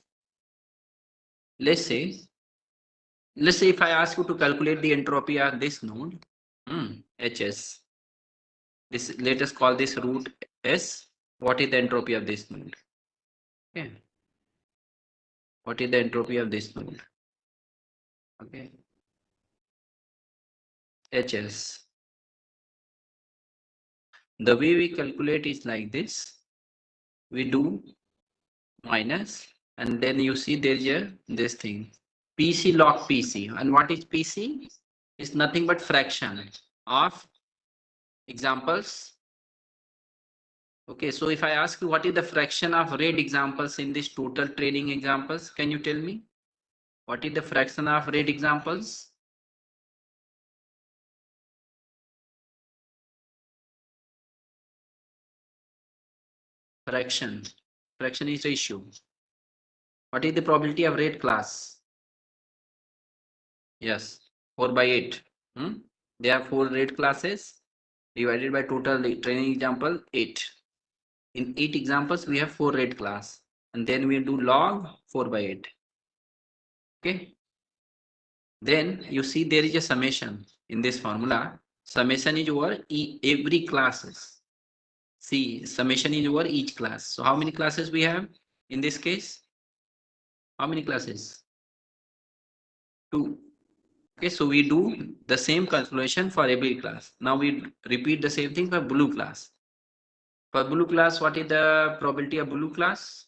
let's say let's say if I ask you to calculate the entropy of this node, HS. This, let us call this root S. What is the entropy of this node? Okay, what is the entropy of this node? Okay, HS. The way we calculate is like this. We do minus, and then you see there's a this thing PC log PC. And what is PC? It's nothing but fraction of examples. Okay, so if I ask you what is the fraction of red examples in this total training examples, can you tell me what is the fraction of red examples? Fraction. Fraction is ratio. What is the probability of red class? Yes, 4 by 8. There are 4 red classes divided by total training example 8. In 8 examples, we have 4 red class, and then we do log 4 by 8. Okay. Then you see there is a summation in this formula. Summation is over every classes. See, summation is over each class. So how many classes we have in this case? How many classes? 2. Okay, so we do the same calculation for every class. Now we repeat the same thing for blue class. For blue class, what is the probability of blue class?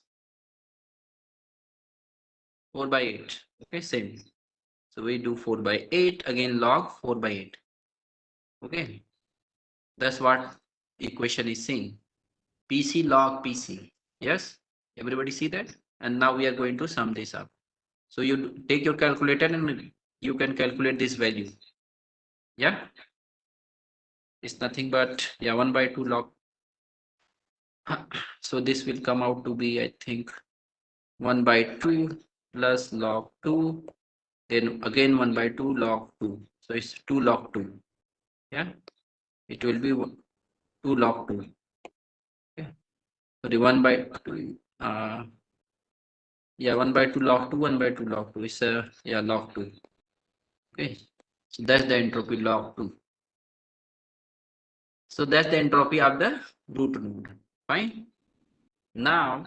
4 by 8. Okay, same. So we do 4 by 8, again log 4 by 8. Okay, that's what equation is saying. PC log PC. Yes, everybody see that? And now we are going to sum this up. So you take your calculator and you can calculate this value. Yeah, it's nothing but, yeah, 1 by 2 log. So this will come out to be, I think, 1 by 2 plus log 2, then again 1 by 2 log 2. So it's 2 log 2. Yeah. it will be 2 log 2. Okay. So the 1 by 2, yeah, 1 by 2 log 2, 1 by 2 log 2 is yeah, log 2. Okay. So that's the entropy log 2. So that's the entropy of the root node. Fine. Now,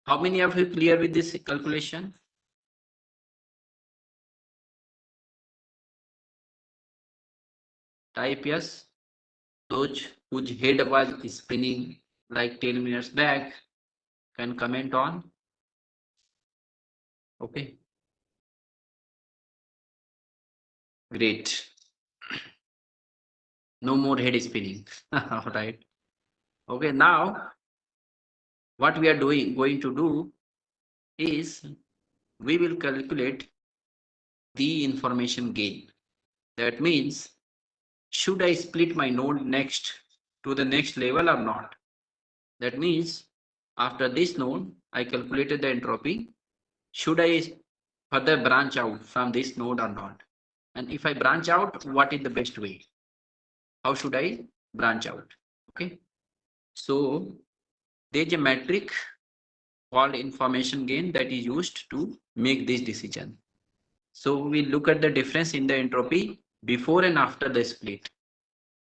how many of you clear with this calculation? Type yes. Those whose head was spinning like 10 minutes back can comment on. Okay, great. No more head spinning. All right. Okay, now what we are going to do is we will calculate the information gain. That means, should I split my node next to the next level or not? That means, after this node, I calculated the entropy. Should I further branch out from this node or not? And if I branch out, what is the best way? How should I branch out? Okay. So there's a metric called information gain that is used to make this decision. So we look at the difference in the entropy before and after the split.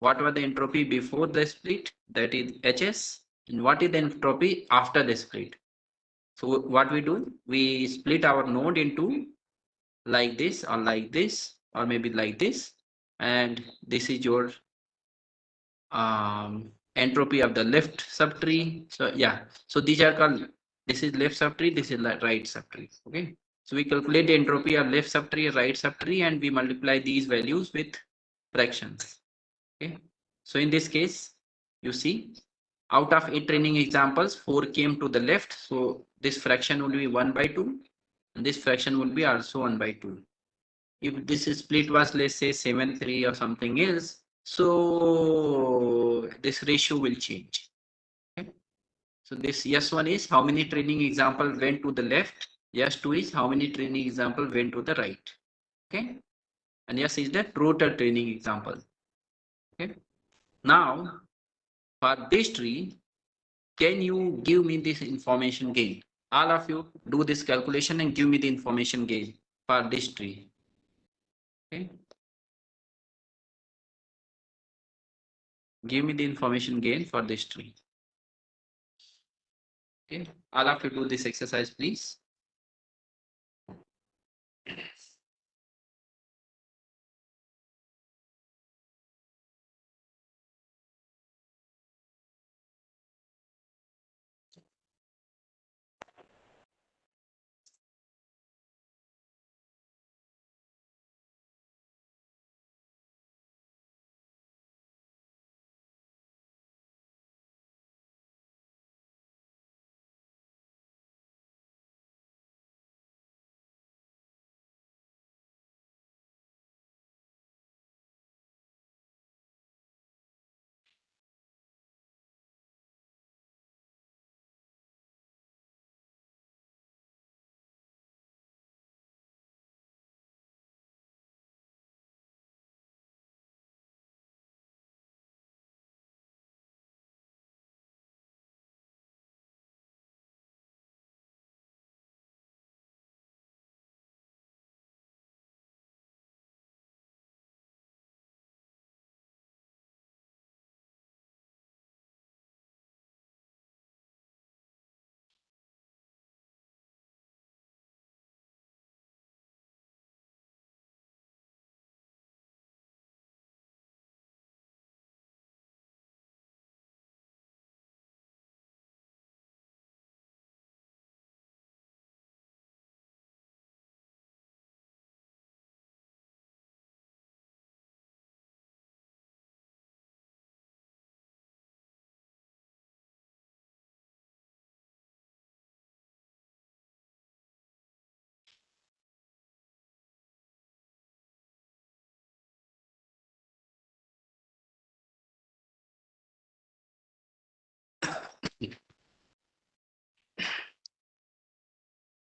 What was the entropy before the split? That is HS. And what is the entropy after the split? So what we do, we split our node into like this or maybe like this. And this is your entropy of the left subtree. So yeah, so these are called, this is left subtree, this is right subtree. Okay, so we calculate the entropy of left subtree, right subtree, and we multiply these values with fractions. Okay, so in this case, you see, out of 8 training examples, 4 came to the left, so this fraction will be 1 by 2, and this fraction will be also 1 by 2. If this split was, let's say, 7:3 or something else, so this ratio will change. Okay. So this yes one is how many training example went to the left. Yes two is how many training example went to the right. Okay. And yes is the total training example. Okay. Now for this tree, can you give me this information gain? All of you do this calculation and give me the information gain for this tree. Okay. Give me the information gain for this tree. Okay, I'll have to do this exercise, please.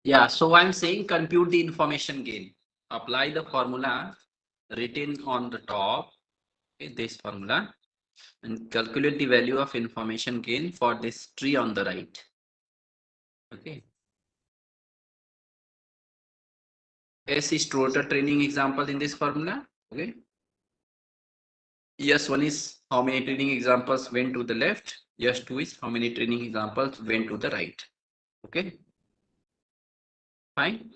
Yeah, so I'm saying compute the information gain. Apply the formula written on the top, okay, this formula, and calculate the value of information gain for this tree on the right. Okay. S is total training example in this formula. Okay. Yes, one is how many training examples went to the left. Yes, two is how many training examples went to the right. Okay. Fine.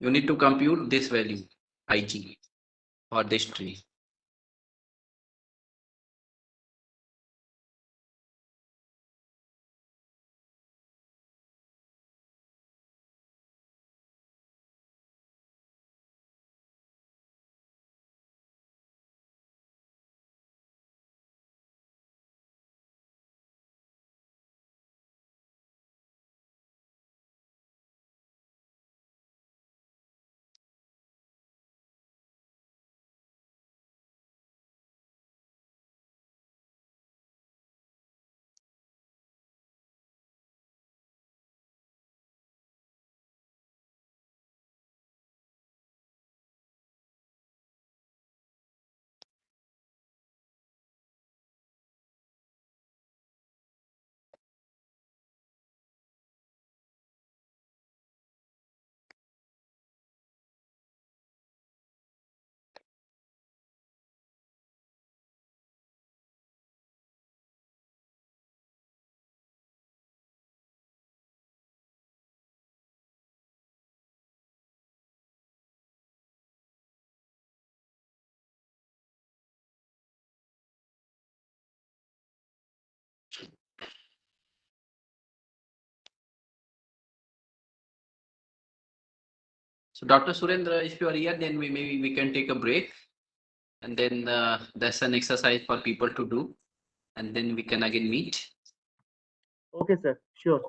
You need to compute this value, IG, for this tree. So Dr. Surendra, if you are here, then maybe we can take a break, and then that's an exercise for people to do, and then we can again meet. Okay, sir. Sure.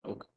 Okay.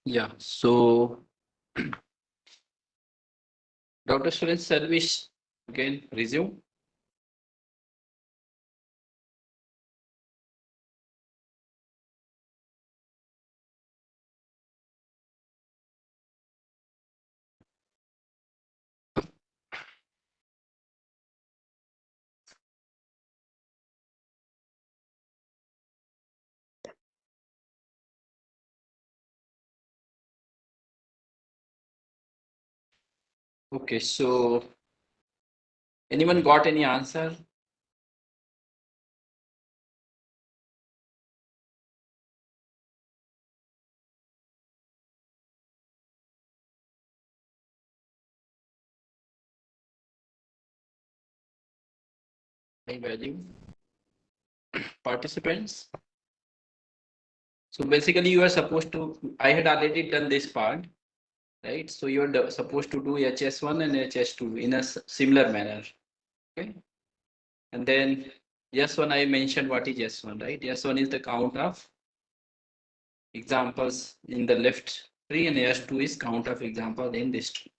Yeah. So, Dr. Student Service again resume. Okay. So, anyone got any answer? Any value? Participants? So basically, you are supposed to. I had already done this part, right? So you are supposed to do HS1 and HS2 in a similar manner. Okay. And then S1, I mentioned what is S1, right? S1 is the count of examples in the left tree, and S2 is count of example in this tree.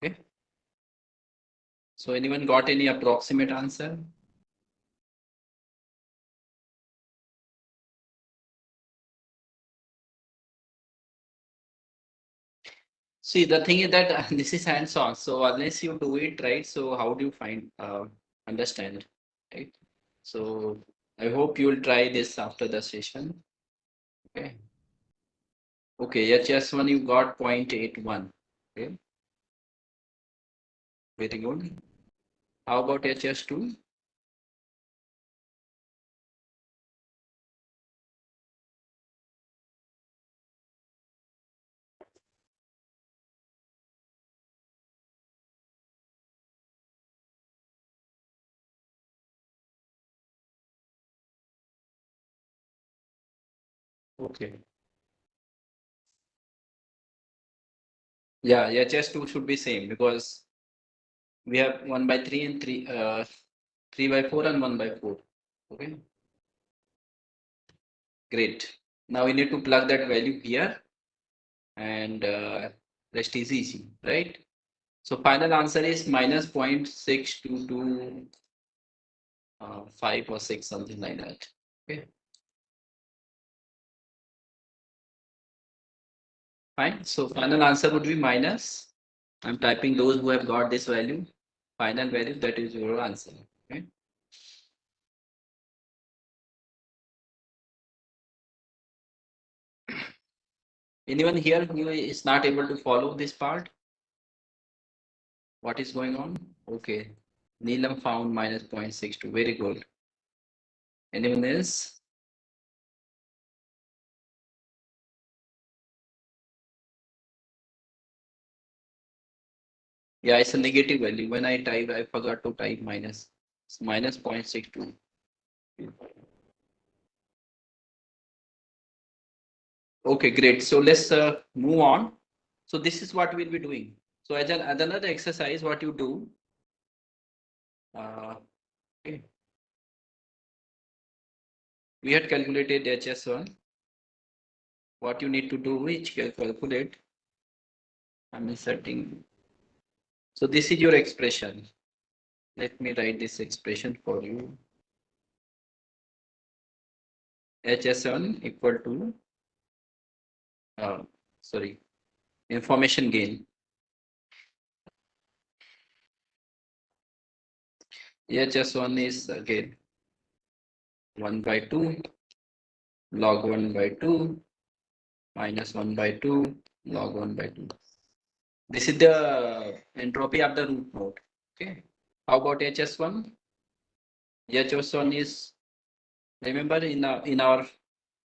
Okay. So anyone got any approximate answer? See, the thing is that this is hands-on. So unless you do it right, so how do you find understand, right? So I hope you will try this after the session. Okay. Okay, HS1 you got 0.81. Okay, very good. How about HS2? Okay. Yeah, HS2 should be same because we have 1 by 3 and 3 by 4 and 1 by 4. Okay, great. Now we need to plug that value here and rest is easy, right? So final answer is minus 0.622 5 or 6, something like that. Okay, fine. So final answer would be minus. I'm typing those who have got this value. Final value, that is your answer. Okay. Anyone here who is not able to follow this part? What is going on? Okay. Neelam found minus 0.62. Very good. Anyone else? Yeah, it's a negative value. When I typed, I forgot to type minus. It's minus 0.62. Okay, great. So let's move on. So this is what we'll be doing. So as another exercise, what you do, okay, we had calculated HS1. What you need to do is calculate. I'm inserting. So this is your expression. Let me write this expression for you. HS1 equal to, uh, sorry, information gain. HS1 is again 1 by 2 log 1 by 2 minus 1 by 2 log 1 by 2. This is the entropy of the root node. Okay. How about HS1? HS1 is, remember in our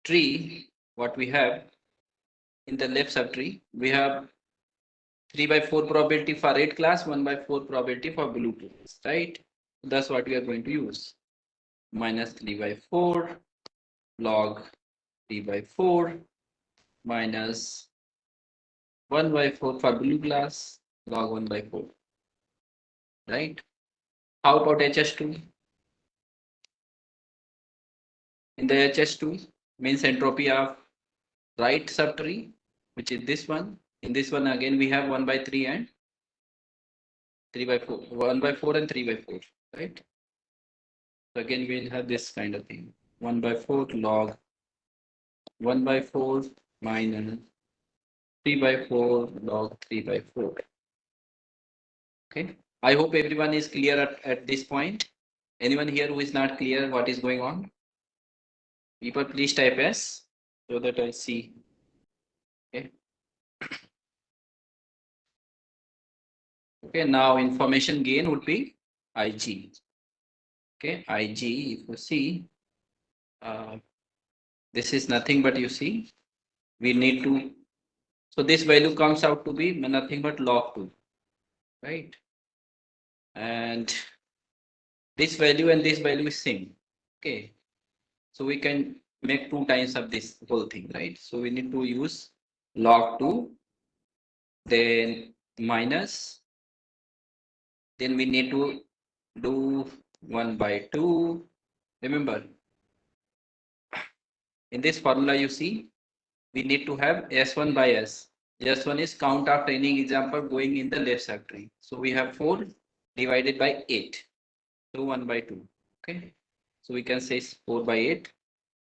tree, what we have in the left subtree, we have 3 by 4 probability for red class, 1 by 4 probability for blue class, right? That's what we are going to use. Minus 3 by 4 log 3 by 4 minus 1 by 4 for blue class log 1 by 4, right? How about HS2? In the HS2 means entropy of right subtree which is this one. In this one again we have 1 by 3 and 3 by 4, 1 by 4 and 3 by 4, right? So again we'll have this kind of thing, 1 by 4 log 1 by 4 minus 3 by 4 log 3 by 4. Okay, I hope everyone is clear at this point. Anyone here who is not clear what is going on? People please type S so that I see. Okay. Okay, now information gain would be IG. Okay, IG, if you see, this is nothing but you see, we need to, so this value comes out to be nothing but log 2, right? And this value and this value is same. Okay, so we can make 2 times of this whole thing, right? So we need to use log 2, then minus, then we need to do 1 by 2. Remember, in this formula you see, we need to have S1 by S. S1 is count of training example going in the left subtree. So we have 4 divided by 8. So 1 by 2. Okay. So we can say 4 by 8.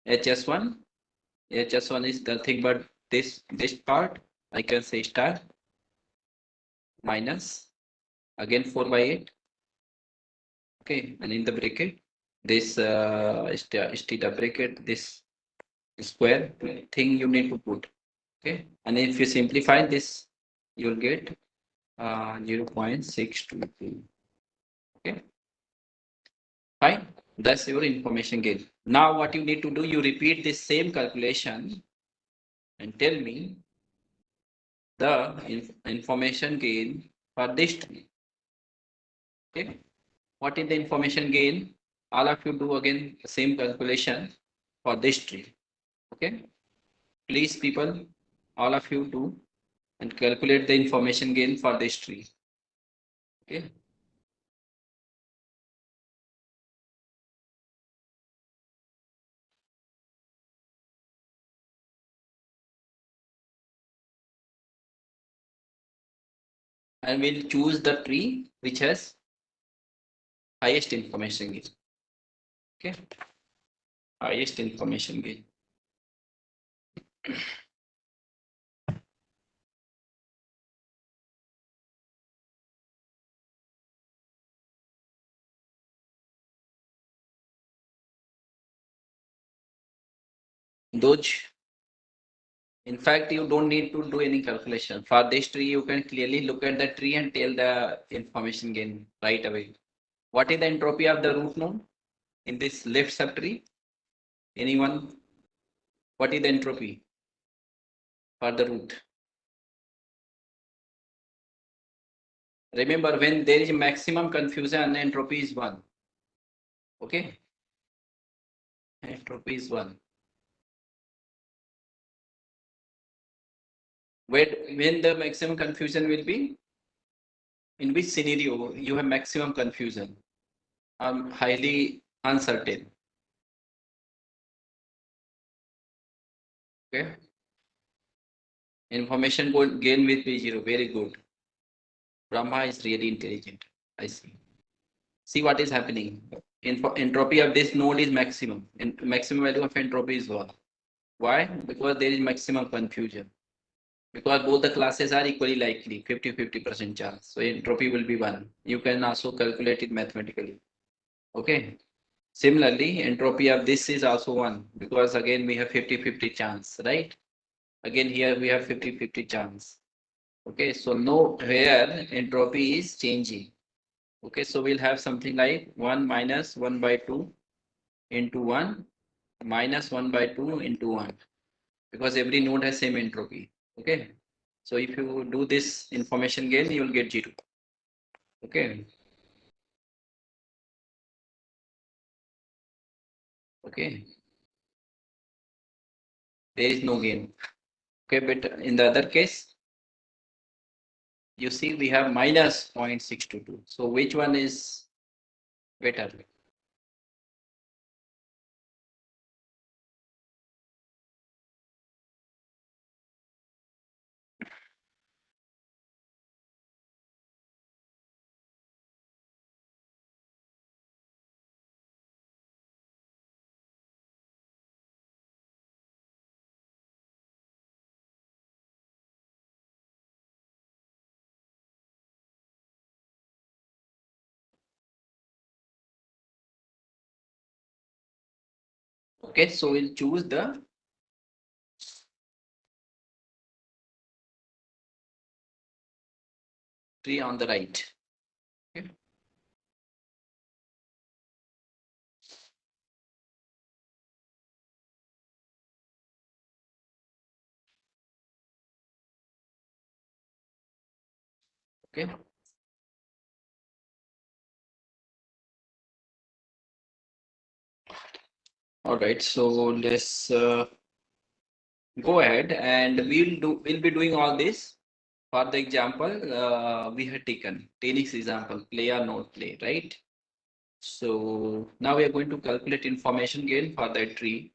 HS1. HS1 is nothing but this part. I can say star minus again 4 by 8. Okay. And in the bracket, this stita bracket, this square thing you need to put. Okay. And if you simplify this, you'll get 0.622. Okay, fine. That's your information gain. Now what you need to do, you repeat this same calculation and tell me the information gain for this tree. Okay, what is the information gain? All of you do again the same calculation for this tree. Okay, please people, all of you do and calculate the information gain for this tree. Okay. And we'll choose the tree which has highest information gain. Okay, highest information gain. Those, in fact, you don't need to do any calculation. For this tree, you can clearly look at the tree and tell the information gain right away. What is the entropy of the root node in this left subtree? Anyone? What is the entropy for the root? Remember, when there is maximum confusion, entropy is 1. Okay? Entropy is 1. When the maximum confusion will be? In which scenario you have maximum confusion? I'm highly uncertain. Okay. Information gain with P0. Very good. Brahma is really intelligent. I see. See what is happening. Entropy of this node is maximum. And maximum value of entropy is 1. Why? Because there is maximum confusion. Because both the classes are equally likely, 50-50% chance. So entropy will be 1. You can also calculate it mathematically. Okay. Similarly, entropy of this is also 1 because again we have 50-50 chance, right? Again here we have 50-50 chance. Okay, so no where entropy is changing. Okay, so we'll have something like 1 minus 1 by 2 into 1 minus 1 by 2 into 1 because every node has same entropy. Okay, so if you do this information gain, you will get 0. Okay. Okay, there is no gain. Okay, but in the other case, you see we have minus 0.622. So which one is better? Okay, so we'll choose the tree on the right. Okay. Okay. All right. So let's go ahead and we'll be doing all this. For the example, we had taken tennis example, play or not play, right? So now we are going to calculate information gain for that tree.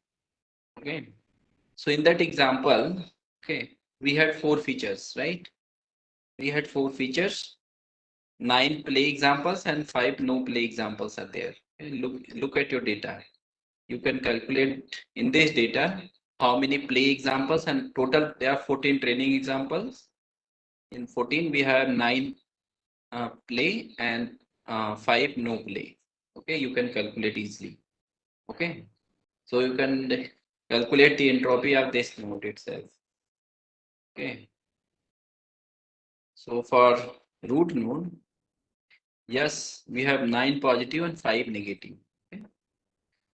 Okay. So in that example, okay, we had four features, right? We had four features, 9 play examples and 5 no play examples are there. Okay, look at your data. You can calculate in this data how many play examples, and total there are 14 training examples. In 14 we have 9 play and 5 no play. Okay, you can calculate easily. Okay, so you can calculate the entropy of this node itself. Okay, so for root node, yes, we have 9 positive and 5 negative. Okay,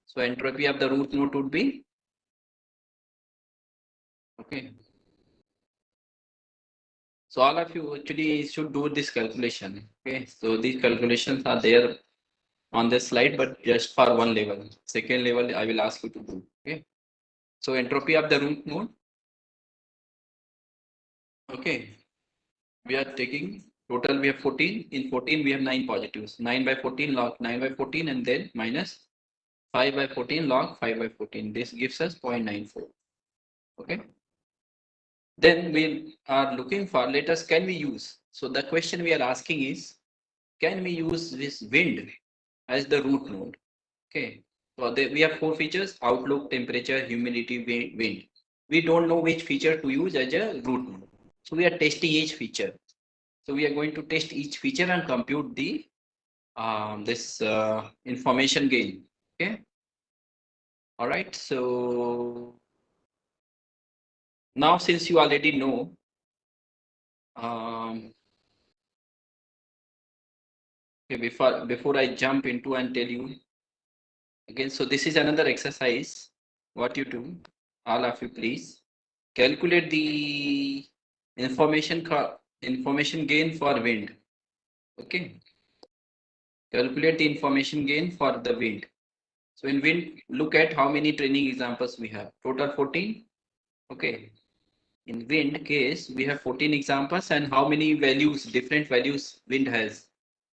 so entropy of the root node would be, okay. So all of you actually should do this calculation. Okay, so these calculations are there on this slide, but just for one level. Second level, I will ask you to do. Okay, so entropy of the root node. Okay, we are taking total. We have 14. In 14, we have 9 positives. 9 by 14 log 9 by 14, and then minus 5 by 14 log 5 by 14. This gives us 0.94. Okay. Then we are looking for, let us, can we use? So the question we are asking is, can we use this wind as the root node? Okay. So we have four features: outlook, temperature, humidity, wind. We don't know which feature to use as a root node. So we are testing each feature. So we are going to test each feature and compute the this information gain. Okay. All right. So now since you already know, okay, before I jump into and tell you again, so this is another exercise. What you do, all of you, please calculate the information gain for wind. Okay, calculate the information gain for the wind. So in wind, look at how many training examples we have. Total 14. Okay. In wind case, we have 14 examples, and how many values, different values wind has.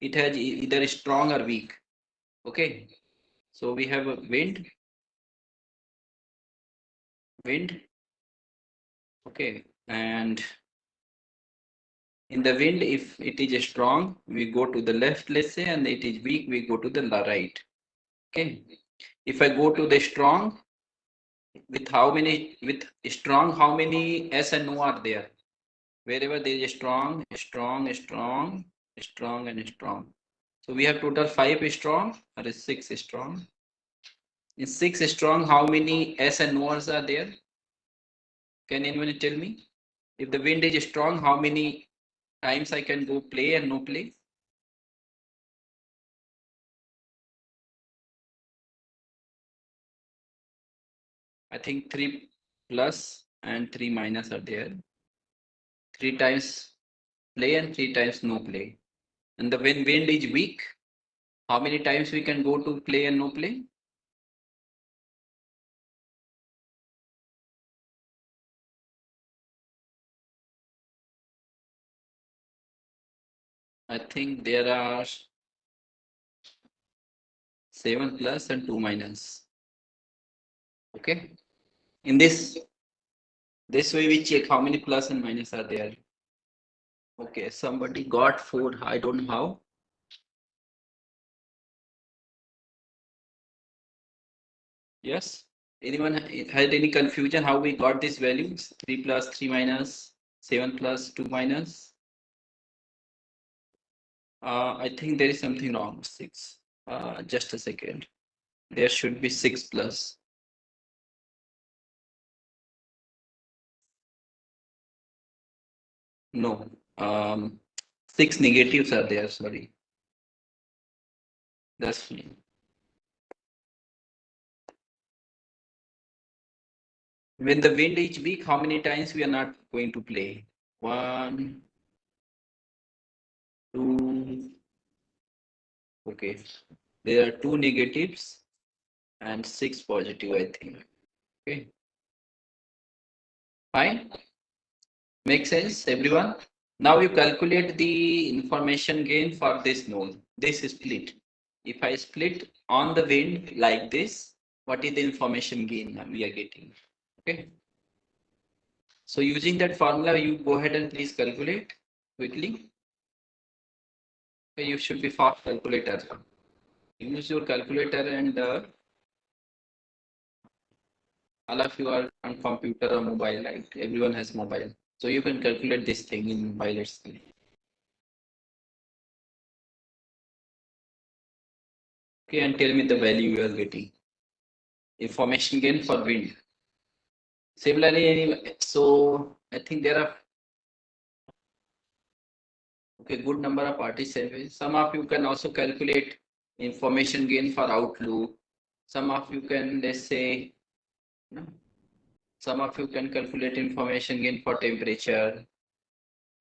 It has either strong or weak. Okay. So we have a wind. Okay. And in the wind, if it is strong, we go to the left, let's say, and it is weak, we go to the right. Okay. If I go to the strong, with strong, how many S and O are there? Wherever there is strong, strong, strong, strong, and strong. So we have total 5 strong or 6 strong. In 6 strong, how many S and O's are there? Can anyone tell me? If the wind is strong, how many times I can go play and no play? I think 3 plus and 3 minus are there. 3 times play and 3 times no play. And the when wind is weak, how many times we can go to play and no play? I think there are 7 plus and 2 minus. Okay. In this way we check how many plus and minus are there. Okay, somebody got 4. I don't know how. Yes. Anyone had any confusion how we got these values? 3 plus 3 minus, 7 plus 2 minus. I think there is something wrong. 6. Just a second. There should be 6 plus. No. 6 negatives are there, sorry. That's fine. When the wind is weak, how many times we are not going to play? 1, 2. Okay. There are 2 negatives and 6 positive, I think. Okay. Fine. Make sense, everyone? Now you calculate the information gain for this node. This is split. If I split on the wind like this, what is the information gain we are getting? Okay. So using that formula, you go ahead and please calculate quickly. Okay, you should be fast calculator. Use your calculator and all of you are on computer or mobile, right? Everyone has mobile. So you can calculate this thing in mobile itself. Okay, and tell me the value you are getting. Information gain for wind. Similarly, anyway, so I think there are okay good number of participants. Some of you can also calculate information gain for outlook. Some of you can let's say some of you can calculate information gain for temperature.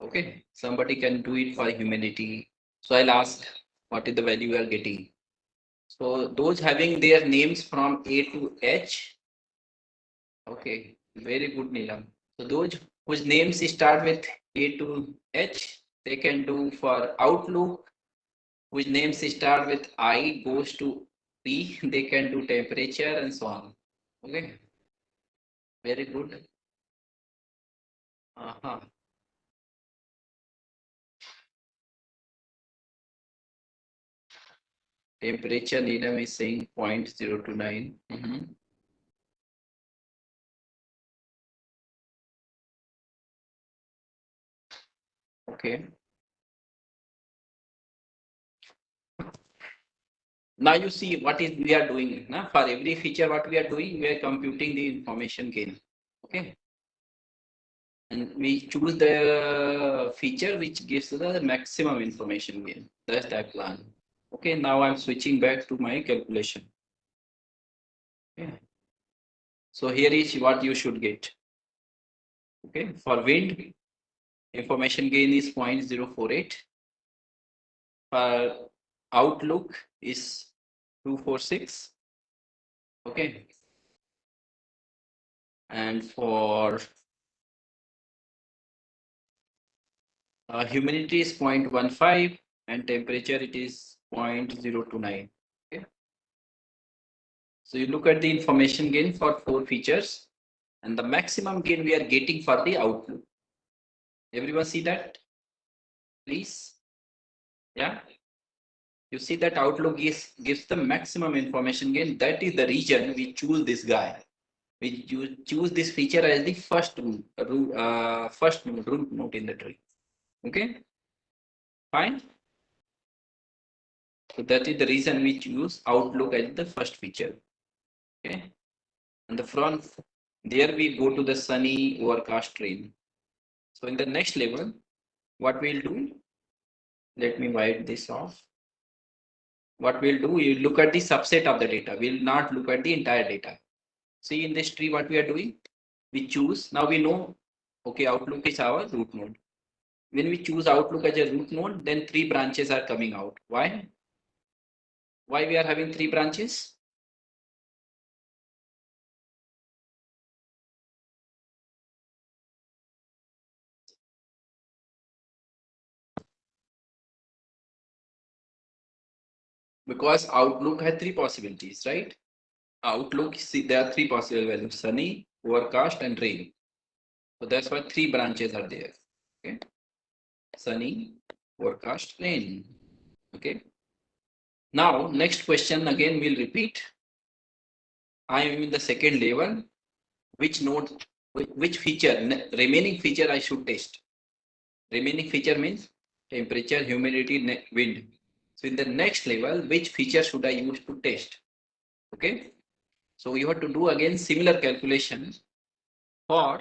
Okay, somebody can do it for humidity. So I'll ask what is the value you are getting. So those having their names from A to H. Okay, very good, Neelam. So those whose names start with A to H, they can do for Outlook. Whose names start with I goes to P, they can do temperature and so on. Okay, very good. Uh-huh. Temperature, Neelam is saying 0.029. Okay. Now you see what is we are doing. Na? For every feature, what we are doing, we are computing the information gain. Okay. And we choose the feature which gives the maximum information gain. That's the plan. Okay. Now I'm switching back to my calculation. Okay. So here is what you should get. Okay. For wind, information gain is 0.048. For outlook is 246. Okay. And for humidity is 0.15 and temperature it is 0.029. Okay. So you look at the information gain for 4 features and the maximum gain we are getting for the outlook. Everyone see that? Please. Yeah. You see that outlook gives the maximum information gain. That is the reason we choose this guy. We choose this feature as the first root node in the tree. Okay. Fine. So that is the reason we choose outlook as the first feature. Okay. And the front, there we go to the sunny overcast train. So in the next level, what we'll do, let me wipe this off. What we'll do, you look at the subset of the data. We'll not look at the entire data. See in this tree, what we are doing, we choose, now we know, okay, outlook is our root node. When we choose outlook as a root node, then 3 branches are coming out. Why? Why we are having 3 branches? Because outlook has 3 possibilities, right? Outlook, see, there are 3 possible values: sunny, overcast, and rain. So that's why 3 branches are there. Okay. Sunny, overcast, rain. Okay. Now, next question again we'll repeat. I am in the second level. Which node, which feature, remaining feature I should test? Remaining feature means temperature, humidity, wind. So in the next level, which feature should I use to test? Okay. So you have to do again similar calculation for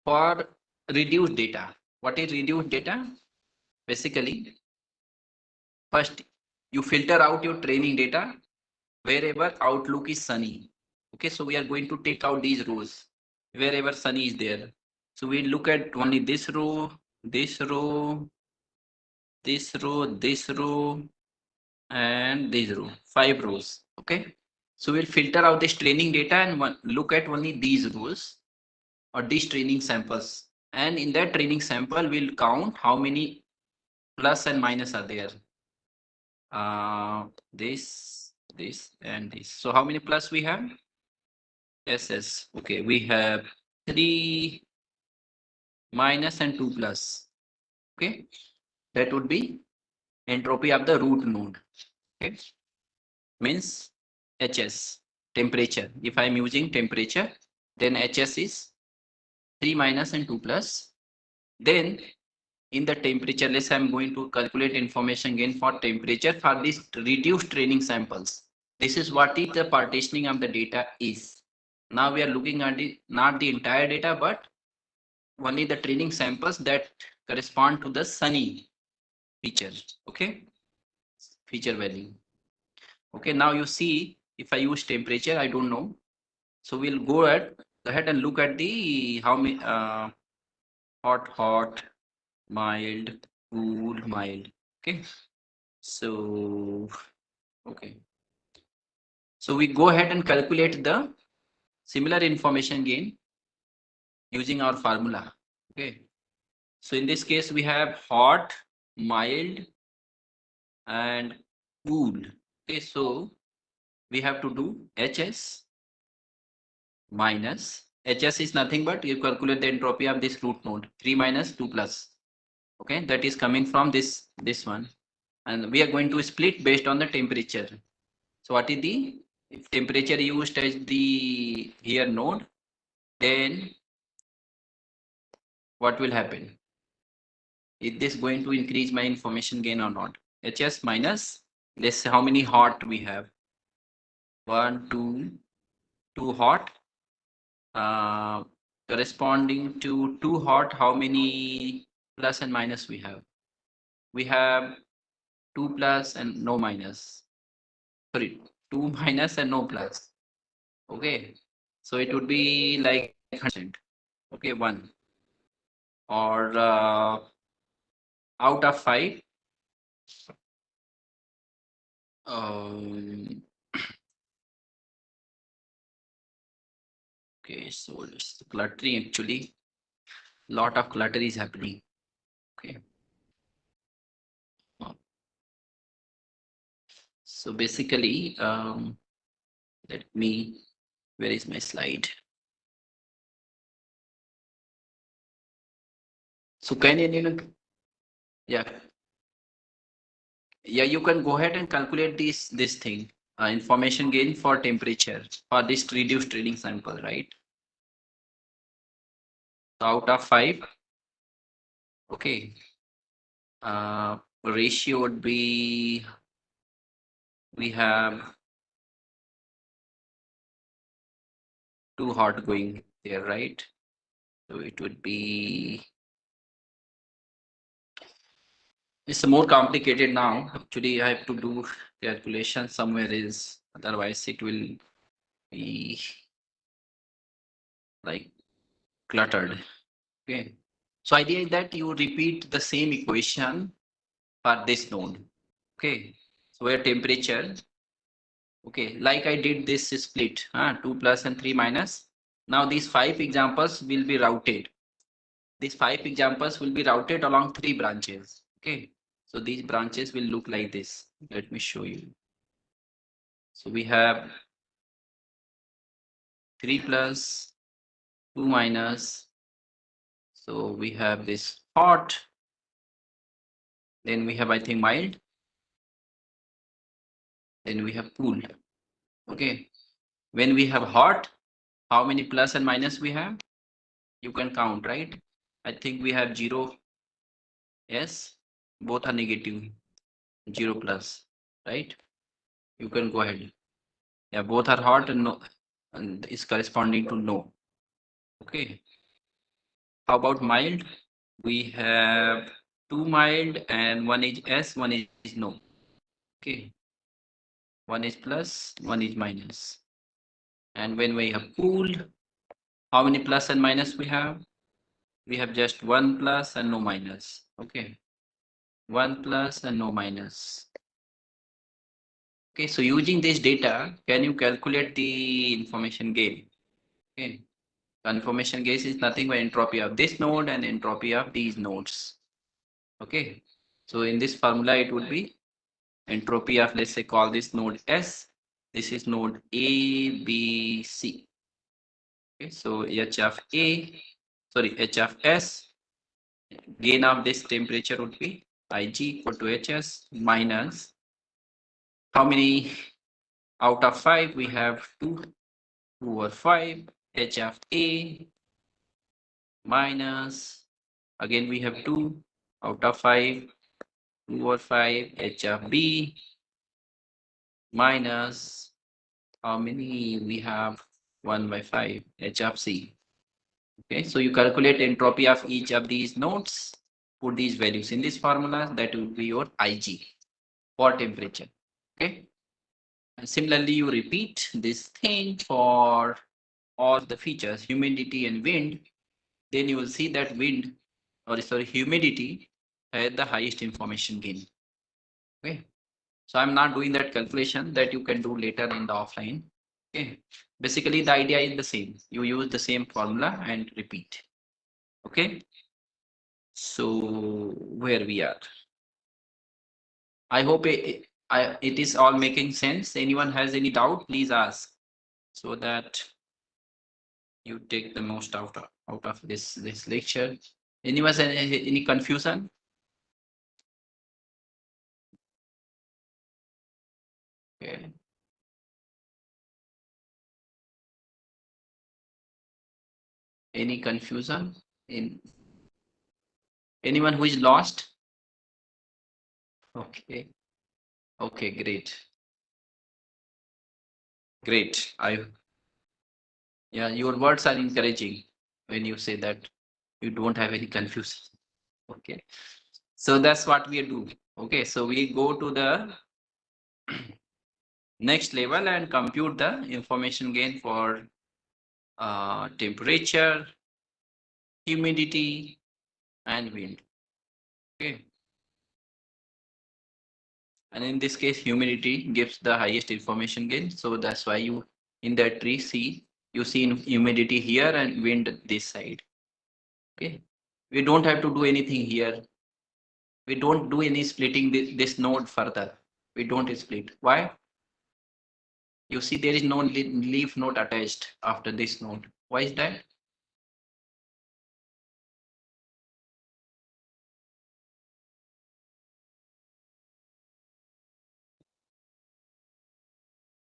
for reduced data. What is reduced data? Basically, first you filter out your training data wherever outlook is sunny. Okay, so we are going to take out these rows wherever sunny is there. So we look at only this row, this row, this row, this row, and this row, 5 rows. Okay, so we'll filter out this training data and look at only these rows or these training samples. And in that training sample, we'll count how many plus and minus are there. This, and this. So how many plus we have? Yes. Okay, we have 3 minus and 2 plus. Okay, that would be entropy of the root node. Okay, means HS, temperature. If I am using temperature, then HS is 3 minus and 2 plus. Then in the temperature, let's say I'm going to calculate information gain for temperature for these reduced training samples. This is what is the partitioning of the data is. Now we are looking at it, not the entire data, but only the training samples that correspond to the sunny feature. Okay, feature value. Okay, now you see if I use temperature, I don't know. So we'll go ahead and look at the how many hot, mild, cool, mild. Okay, so okay, so we go ahead and calculate the similar information gain using our formula. Okay, so in this case we have hot, mild, and cool. Okay, so we have to do HS minus HS is nothing but you calculate the entropy of this root node 3 minus 2 plus. Okay, that is coming from this one, and we are going to split based on the temperature. So what is the if temperature used as the here node, then what will happen? Is this going to increase my information gain or not? HS minus, let's say how many hot we have. 1, 2, 2 hot. Corresponding to 2 hot, how many plus and minus we have? We have 2 plus and no minus. Sorry, 2 minus and no plus. Okay, so it would be like 100%. Okay, 1 or out of 5. Um, okay, so it's cluttering actually. Lot of clutter is happening. Okay. So basically, let me, where is my slide? So can anyone, yeah, yeah, you can go ahead and calculate this thing, information gain for temperature for this reduced training sample, right? So out of 5, okay, ratio would be, we have 2 hot going there, right? So it would be, it's more complicated now. Actually, I have to do calculation somewhere is, otherwise it will be like cluttered. Okay. So idea is that you repeat the same equation for this node. Okay. So where temperature, okay, like I did this split, 2 plus and 3 minus. Now these 5 examples will be routed. These 5 examples will be routed along 3 branches. Okay. So these branches will look like this. Let me show you. So we have 3 plus, 2 minus. So we have this hot. Then we have, I think, mild. Then we have cool. Okay. When we have hot, how many plus and minus we have? You can count, right? I think we have 0. Yes. Both are negative. 0 plus, right? You can go ahead. Yeah, both are hot and no, and is corresponding to no. Okay. How about mild? We have two mild and one is S, one is no. Okay. One is plus, one is minus. And when we have pooled, how many plus and minus we have? We have just one plus and no minus. Okay. One plus and no minus. Okay, so using this data, can you calculate the information gain? Okay. Information gain is nothing but entropy of this node and entropy of these nodes. Okay. So in this formula, it would be entropy of, let's say, call this node S. This is node A, B, C. Okay, so H of A, sorry, H of S, gain of this temperature would be Ig equal to Hs minus how many out of 5? We have 2, 2 over 5, H of A minus, again we have 2 out of 5, 2 over 5, H of B minus how many we have 1 by 5, H of C. Okay, so you calculate entropy of each of these nodes, put these values in this formula, that will be your Ig for temperature. Okay, and similarly you repeat this thing for all the features, humidity and wind, then you will see that wind, or sorry, humidity has the highest information gain. Okay, so I'm not doing that calculation, that you can do later in the offline. Okay, basically the idea is the same, you use the same formula and repeat. Okay, so where we are, I hope it is all making sense. Anyone has any doubt, please ask, so that you take the most out of this lecture. Anyone has any confusion? Okay. Any confusion? In anyone who is lost? Okay. Okay, great. Great. Yeah, your words are encouraging when you say that you don't have any confusion. Okay. So that's what we do. Okay, so we go to the next level and compute the information gain for temperature, humidity, and wind. Okay. And in this case, humidity gives the highest information gain. So that's why you in that tree see, you see humidity here and wind this side. Okay. We don't have to do anything here. We don't do any splitting this node further. We don't split. Why? You see there is no leaf node attached after this node. Why is that?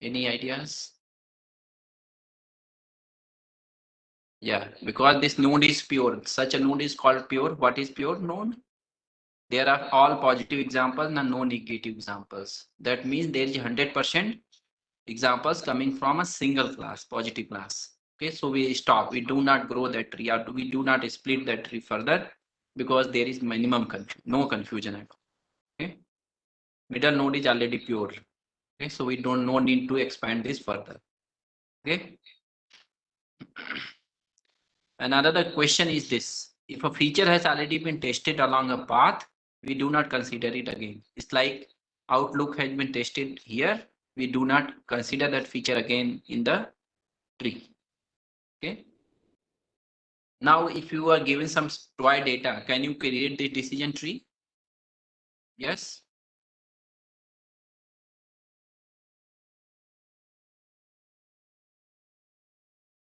Any ideas? Yeah, because this node is pure. Such a node is called pure. What is pure node? There are all positive examples and no negative examples. That means there is 100% examples coming from a single class, positive class. Okay, so we stop. We do not grow that tree, or we do not split that tree further, because there is minimum no confusion at all. Okay, middle node is already pure. Okay, so we don't no need to expand this further. Okay. Another question is this: if a feature has already been tested along a path, we do not consider it again. It's like Outlook has been tested here. We do not consider that feature again in the tree. Okay. Now, if you are given some toy data, can you create the decision tree? Yes.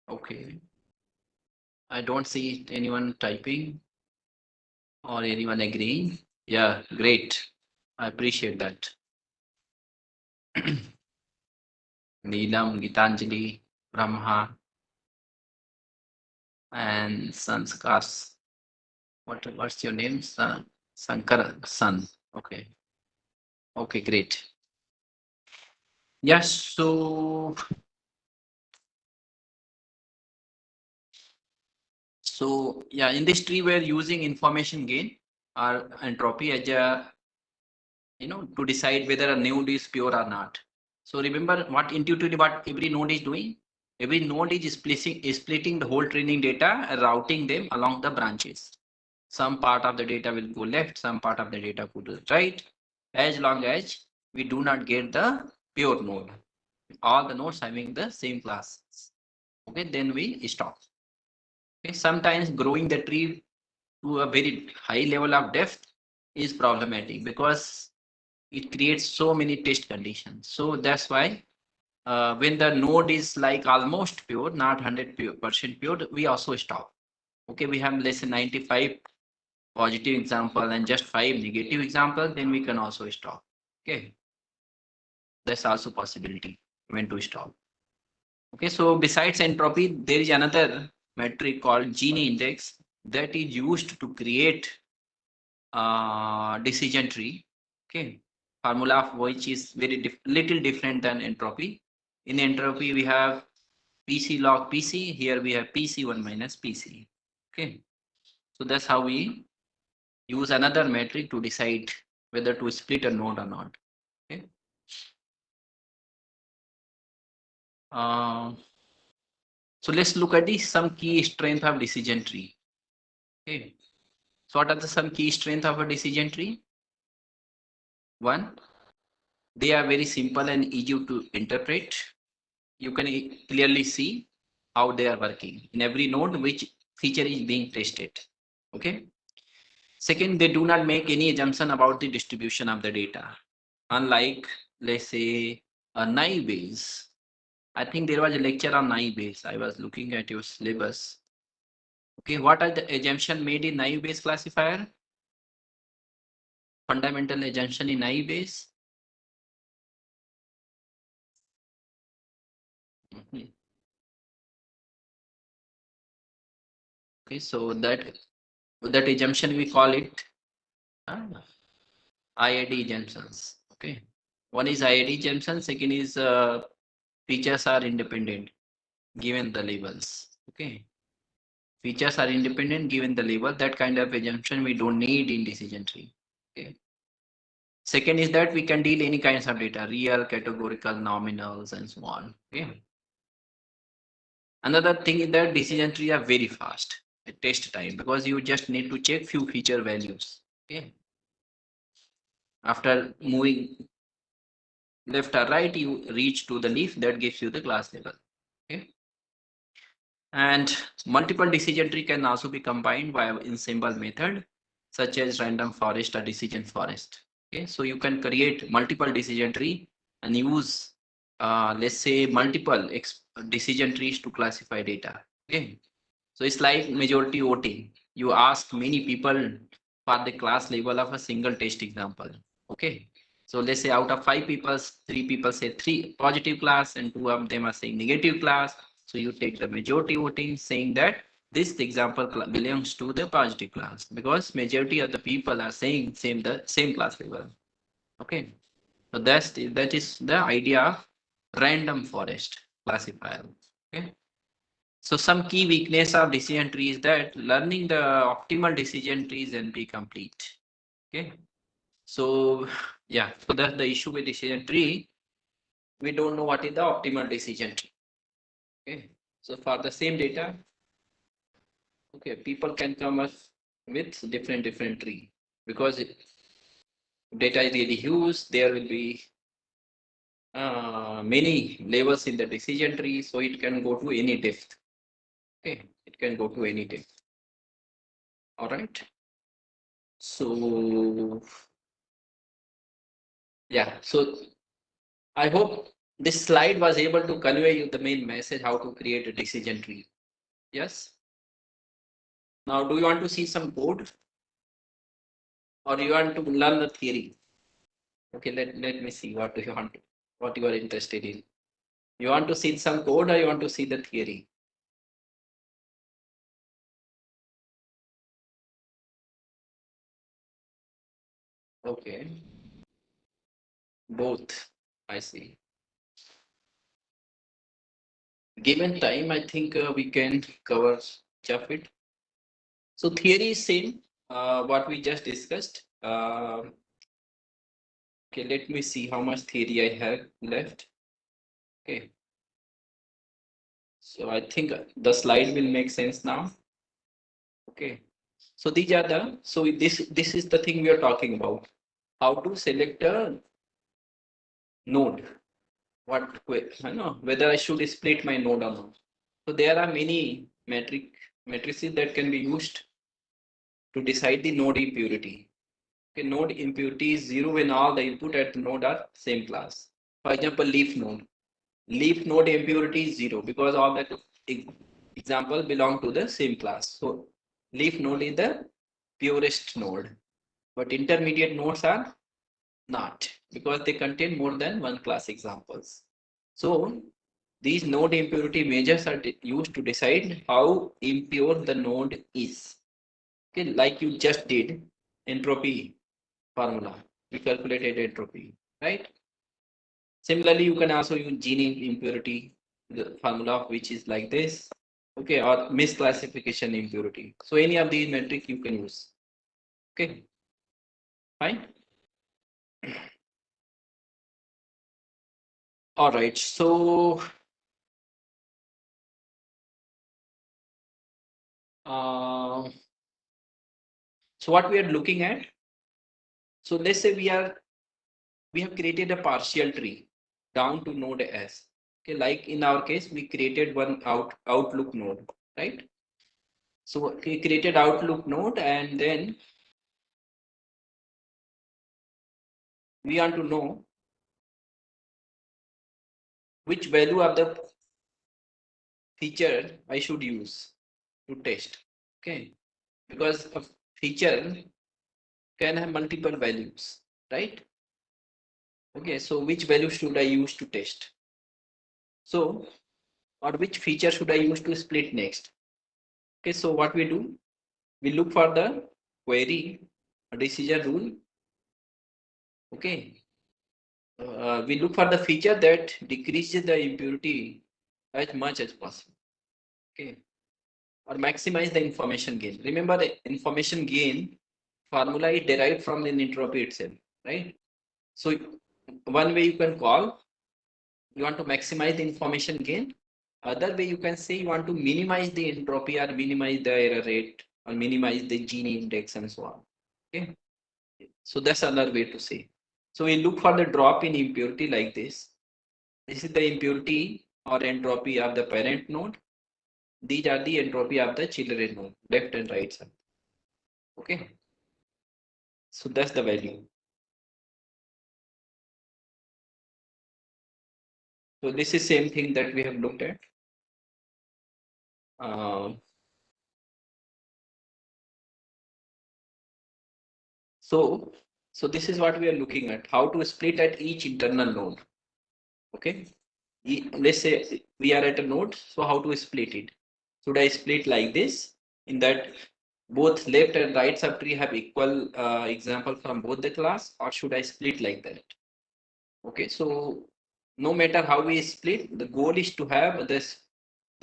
Okay. I don't see anyone typing or anyone agreeing. Yeah, great. I appreciate that. Neelam, Gitanjali, Brahma, and Sanskars. What's your name? Sankar San. Okay. Okay, great. Yes, so So yeah, in this tree, we're using information gain or entropy as a, to decide whether a node is pure or not. So remember what intuitively what every node is doing. Every node is splitting the whole training data and routing them along the branches. Some part of the data will go left, some part of the data go to the right. As long as we do not get the pure node, all the nodes having the same classes. Okay, then we stop. Okay, sometimes growing the tree to a very high level of depth is problematic because it creates so many test conditions. So that's why when the node is like almost pure, not 100% pure, we also stop. Okay, we have less than 95 positive example and just 5 negative example, then we can also stop. Okay, that's also possibility when to stop. Okay, so besides entropy, there is another metric called Gini index that is used to create decision tree. Okay, formula of which is very little different than entropy. In entropy, we have PC log PC. Here we have PC1 minus PC. Okay, so that's how we use another metric to decide whether to split a node or not. Okay. Uh, so let's look at the some key strength of decision tree. Okay. So what are the some key strength of a decision tree? One, they are very simple and easy to interpret. You can clearly see how they are working in every node which feature is being tested. Okay. Second, they do not make any assumption about the distribution of the data. Unlike, let's say, a naive base. I think there was a lecture on naive base. I was looking at your syllabus. Okay, what are the assumption made in naive base classifier? Fundamental assumption in naive base. Mhm. Okay, so that assumption we call it uh, IID assumptions. Okay, one is IID assumption. Second is features are independent given the labels. Okay, features are independent given the label. That kind of assumption we don't need in decision tree. Okay. Second is that we can deal any kinds of data, real, categorical, nominals, and so on. Okay. Another thing is that decision trees are very fast at test time because you just need to check few feature values. Okay. After moving left or right, you reach to the leaf that gives you the class level. Okay. And multiple decision tree can also be combined by ensemble method, such as random forest or decision forest. Okay, so you can create multiple decision tree and use, let's say, multiple decision trees to classify data. Okay, so it's like majority voting. You ask many people for the class level of a single test example. Okay, so let's say out of 5 people, 3 people say three positive class and 2 of them are saying negative class. So you take the majority voting saying that this example belongs to the positive class because majority of the people are saying same class level. Okay, so that is the idea of random forest classifier. Okay. So some key weakness of decision tree is that learning the optimal decision trees and be complete. Okay. So yeah, so that's the issue with decision tree. We don't know what is the optimal decision tree. Okay. So for the same data, okay, people can come up with different tree because data is really huge. There will be many levels in the decision tree, so it can go to any depth. Okay, it can go to any depth. All right. So yeah, so I hope this slide was able to convey you the main message how to create a decision tree. Yes. Now, do you want to see some code or you want to learn the theory? Okay, let me see what do you want to, what you are interested in. You want to see some code or you want to see the theory? Okay, both. I see. Given time, I think we can cover much of it. So theory is same, what we just discussed. Okay, let me see how much theory I have left. Okay. So I think the slide will make sense now. Okay. So these are the, so this is the thing we are talking about. How to select a node. Whether I should split my node or not. So there are many matrices that can be used to decide the node impurity. Okay, node impurity is zero when all the input at the node are same class. For example, leaf node. Leaf node impurity is zero because all the example belong to the same class. So leaf node is the purest node, but intermediate nodes are not because they contain more than one class examples. So these node impurity measures are used to decide how impure the node is. Okay, like you just did entropy formula. We calculated entropy, right? Similarly, you can also use gene impurity, the formula of which is like this. Okay, or misclassification impurity. So any of these metric you can use. Okay, fine. All right. Uh, so what we are looking at. So let's say we have created a partial tree down to node S. Okay, like in our case, we created one outlook node, right? So we created outlook node, and then we want to know which value of the feature I should use to test. Okay, because a feature can have multiple values, right? Okay, so which value should I use to test? So, or which feature should I use to split next? Okay, so what we do, we look for the query decision rule. Okay, we look for the feature that decreases the impurity as much as possible. Okay, or maximize the information gain. Remember, the information gain formula is derived from the entropy itself, right? So one way you can call, you want to maximize the information gain. Other way you can say you want to minimize the entropy or minimize the error rate or minimize the gene index and so on. Okay, so that's another way to say. So we look for the drop in impurity like this. This is the impurity or entropy of the parent node. These are the entropy of the children node, left and right side. Okay, so that's the value. So this is same thing that we have looked at. Uh, so this is what we are looking at, how to split at each internal node. Okay, let's say we are at a node, so how to split it? Should I split like this, in that both left and right subtree have equal example from both the class, or should I split like that? Okay, so no matter how we split, the goal is to have the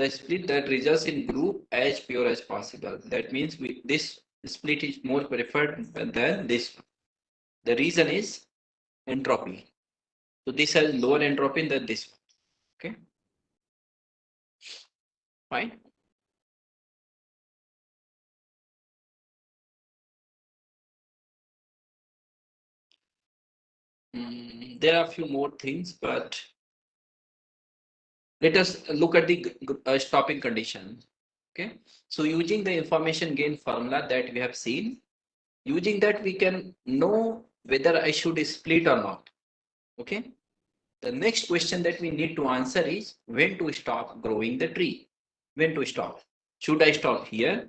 split that results in group as pure as possible. That means this split is more preferred than this. The reason is entropy. So this has lower entropy than this one. Okay, fine. There are a few more things, but let us look at the stopping condition. Okay, so using the information gain formula that we have seen, using that we can know whether I should split or not. Okay, the next question that we need to answer is when to stop growing the tree. When to stop? Should I stop here,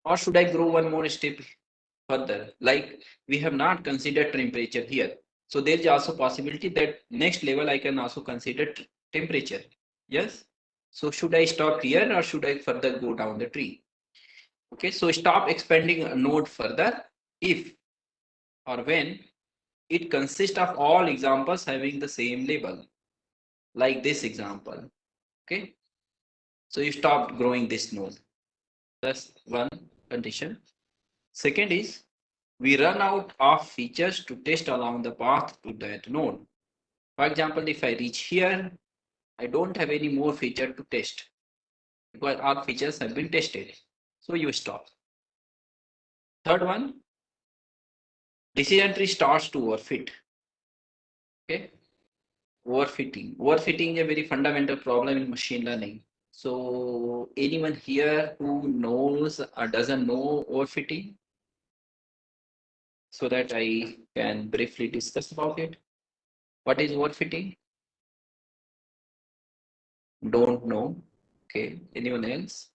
or should I grow one more step further? Like we have not considered temperature here, so there is also possibility that next level I can also consider temperature. Yes, so should I stop here or should I further go down the tree? Okay, so stop expanding a node further if or when it consists of all examples having the same label, like this example. Okay, so you stopped growing this node. That's one. condition. Second is we run out of features to test along the path to that node. For example, if I reach here, I don't have any more feature to test because all features have been tested. So you stop. Third one, decision tree starts to overfit. Okay, overfitting. Overfitting is a very fundamental problem in machine learning. So anyone here who knows or doesn't know overfitting, so that I can briefly discuss about it. What is overfitting? Don't know. Okay. Anyone else?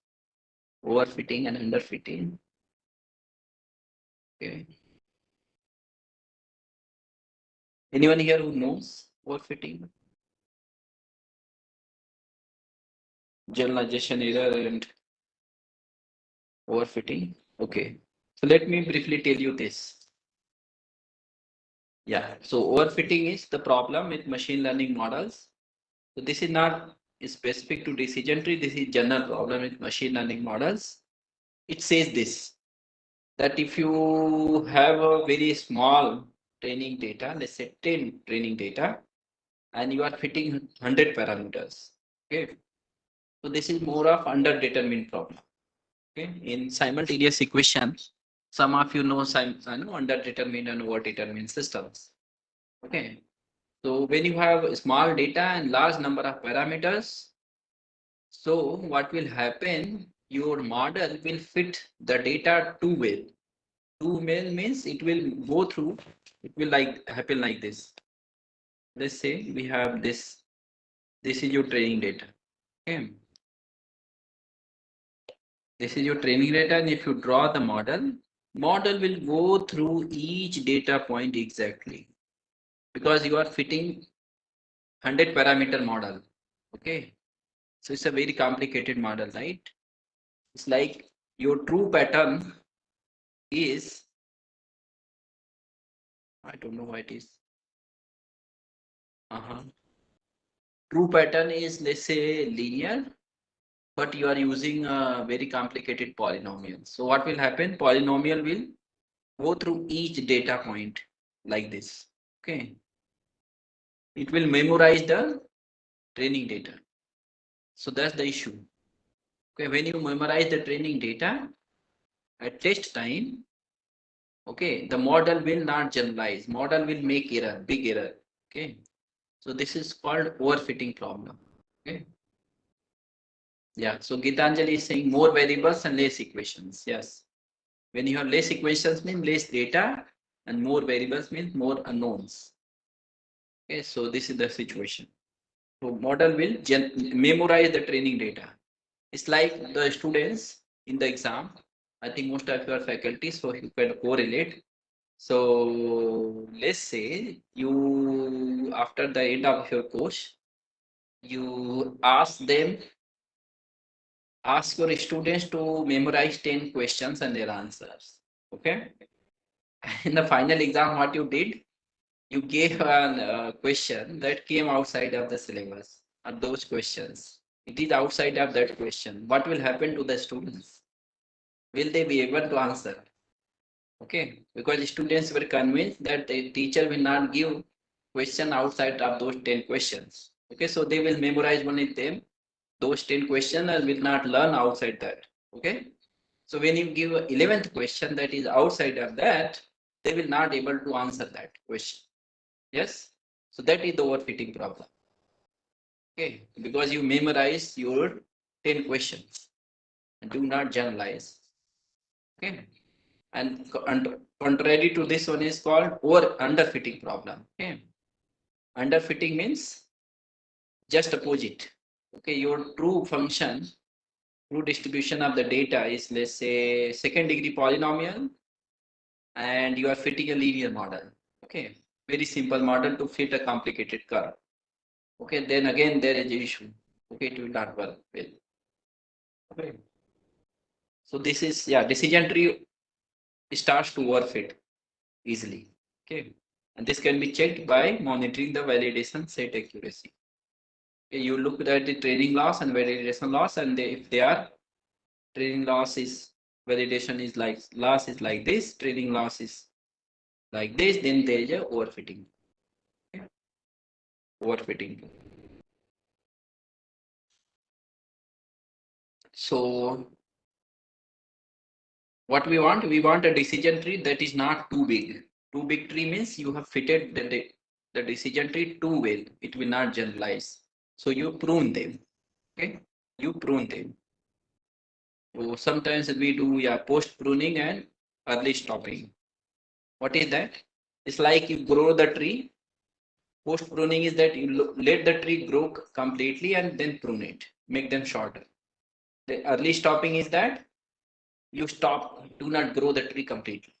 Overfitting and underfitting. Okay. Anyone here who knows overfitting? Generalization error and overfitting. Okay. So let me briefly tell you this. Yeah. So overfitting is the problem with machine learning models. So this is not specific to decision tree. This is general problem with machine learning models. It says this, that if you have a very small training data, let's say 10 training data, and you are fitting 100 parameters. Okay. So this is more of underdetermined problem. Okay. In simultaneous equations, some of you know some underdetermined and overdetermined systems. Okay. So when you have small data and large number of parameters, so what will happen? Your model will fit the data too well. Too well means it will go through, it will like happen like this. Let's say we have this is your training data. Okay. This is your training data, and if you draw the model will go through each data point exactly because you are fitting 100 parameter model. Okay. So it's a very complicated model, right? It's like your true pattern is, I don't know what it is. True pattern is, let's say, linear, but you are using a very complicated polynomial. So what will happen? Polynomial will go through each data point like this. Okay. It will memorize the training data. So that's the issue. Okay. When you memorize the training data at test time, okay, the model will not generalize. Model will make error, big error. Okay. So this is called overfitting problem. Okay. Yeah. So Gitanjali is saying more variables and less equations. Yes. When you have less equations means less data and more variables means more unknowns. Okay, so this is the situation. So model will memorize the training data. It's like the students in the exam. I think most of your faculty, so you can correlate. So let's say you, after the end of your course, you ask your students to memorize 10 questions and their answers. Okay. In the final exam, what you did, you gave a question that came outside of the syllabus, or those questions. It is outside of that question. What will happen to the students? Will they be able to answer? Okay, because students were convinced that the teacher will not give question outside of those 10 questions. Okay, so they will memorize only them, those 10 questions, and will not learn outside that. Okay, so when you give a 11th question that is outside of that, they will not able to answer that question. Yes. So that is the overfitting problem. Okay. Because you memorize your 10 questions and do not generalize. Okay. And contrary to this one is called over underfitting problem. Okay. Underfitting means just opposite. Okay. Your true function, true distribution of the data is, let's say, second degree polynomial, and you are fitting a linear model. Okay. Very simple model to fit a complicated curve. Okay, then again there is an issue. Okay, it will not work well. Okay. So this is, yeah, decision tree starts to overfit easily. Okay. And this can be checked by monitoring the validation set accuracy. Okay, you look at the training loss and validation loss, and if they are training loss is validation is like loss is like this, training loss is like this, then there is a overfitting. Okay? Overfitting. So what we want a decision tree that is not too big. Too big tree means you have fitted the decision tree too well. It will not generalize. So you prune them. Okay, you prune them. So sometimes we do post pruning and early stopping. What is that? It's like you grow the tree. Post pruning is that you let the tree grow completely and then prune it, make them shorter. The early stopping is that you stop, do not grow the tree completely.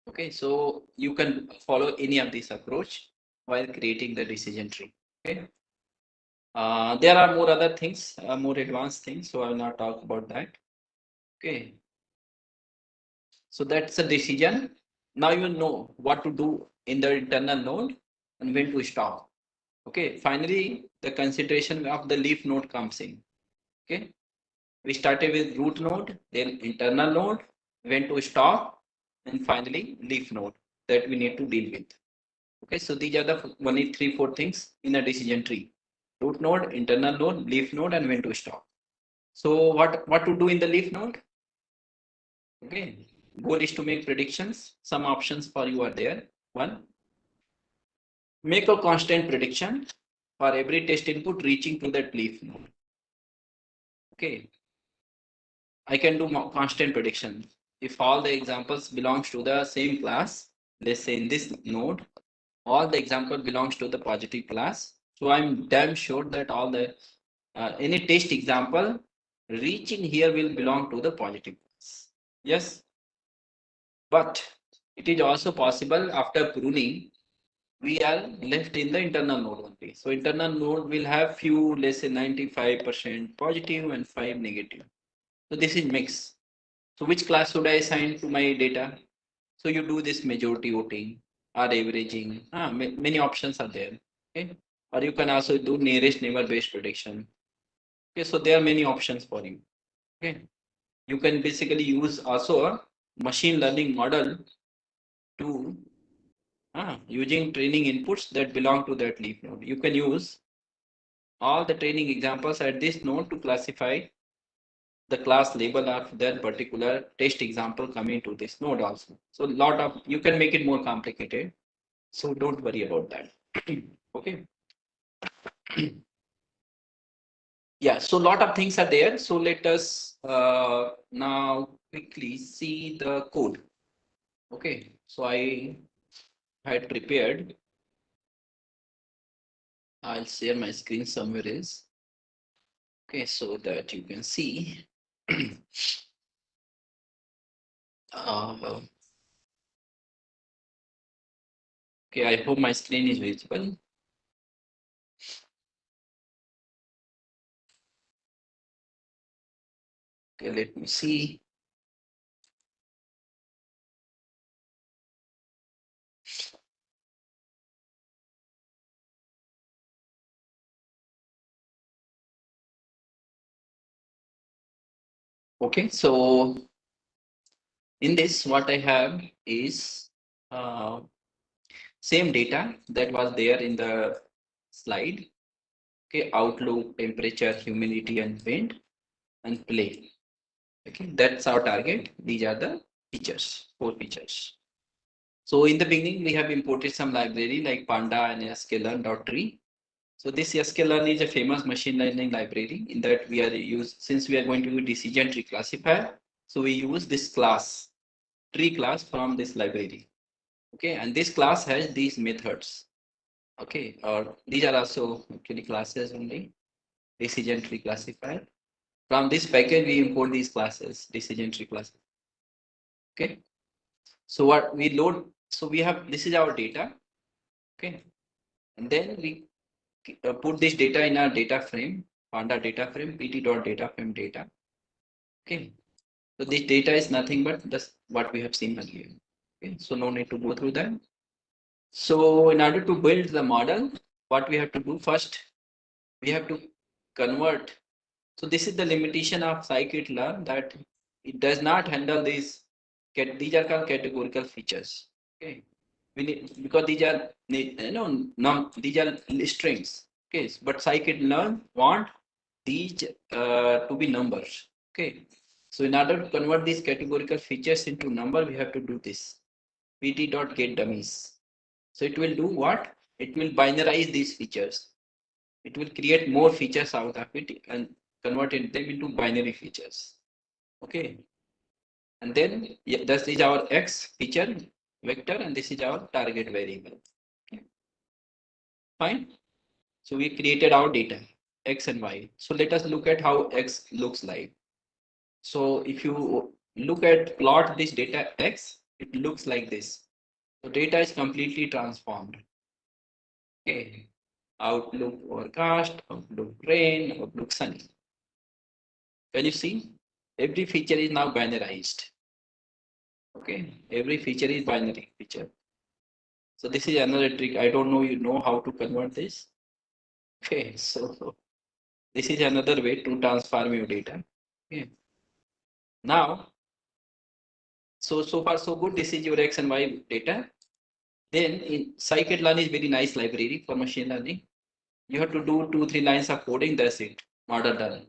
Okay, so you can follow any of this approach while creating the decision tree. Okay, there are more other things, more advanced things, so I will not talk about that. Okay, so that's a decision. Now you know what to do in the internal node and when to stop. Okay, finally the consideration of the leaf node comes in. Okay, we started with root node, then internal node, when to stop, and finally leaf node that we need to deal with. Okay, so these are the only 3, 4 things in a decision tree: root node, internal node, leaf node, and when to stop. So what to do in the leaf node? Okay, goal is to make predictions. Some options for you are there. One, make a constant prediction for every test input reaching to that leaf node. Okay, I can do constant prediction. If all the examples belongs to the same class, let's say in this node, all the example belongs to the positive class. So I'm damn sure that all the any test example reaching here will belong to the positive class. Yes, but it is also possible after pruning we are left in the internal node only. So internal node will have few, let's say 95% positive and 5 negative. So this is mix. So which class should I assign to my data? So you do this majority voting or averaging. Many options are there. Okay. Or you can also do nearest neighbor based prediction. Okay. So there are many options for you. Okay. You can basically use also a machine learning model to using training inputs that belong to that leaf node. You can use all the training examples at this node to classify the class label of that particular test example coming to this node also. So lot of, you can make it more complicated. So don't worry about that. Okay. Yeah, so lot of things are there. So let us now quickly see the code. Okay, so I had prepared. I'll share my screen somewhere else. Okay, so that you can see. uh, okay, I hope my screen is visible. Okay, let me see. Okay, so in this, what I have is same data that was there in the slide. Okay, outlook, temperature, humidity, and wind, and play. Okay, that's our target. These are the features, 4 features. So in the beginning, we have imported some library like Panda and sklearn.tree. So this sklearn is a famous machine learning library in that we are since we are going to use decision tree classifier. So we use this class, tree class from this library. Okay, and this class has these methods. Okay, or these are also actually classes only, decision tree classifier. From this package, we import these classes, decision tree classes. Okay, so what we load, so we have, this is our data. Okay, and then we put this data in our data frame, Panda data frame, pt.data frame data. Okay, so this data is nothing but just what we have seen earlier. Okay, so no need to go through that. So in order to build the model, what we have to do first, we have to convert. So this is the limitation of scikit-learn, that it does not handle these. These are called categorical features. Okay, we need, because these are these are strings. Okay, but scikit-learn want these to be numbers. Okay, so in order to convert these categorical features into number, we have to do this pt.getDummies. So it will do what? It will binarize these features. It will create more features out of it and convert them into binary features. Okay, and then yeah, this is our x feature vector, and this is our target variable. Okay. Fine. So we created our data x and y. So let us look at how x looks like. So if you look at plot this data x, it looks like this. So data is completely transformed. Okay. Outlook overcast, outlook rain, outlook sunny. Can you see? Every feature is now binarized. Okay. Every feature is binary feature. So this is another trick. I don't know you know how to convert this. Okay. So this is another way to transform your data. Okay. Now, so far so good. This is your X and Y data. Then in scikit-learn is very nice library for machine learning. You have to do 2-3 lines of coding. That's it. Model done.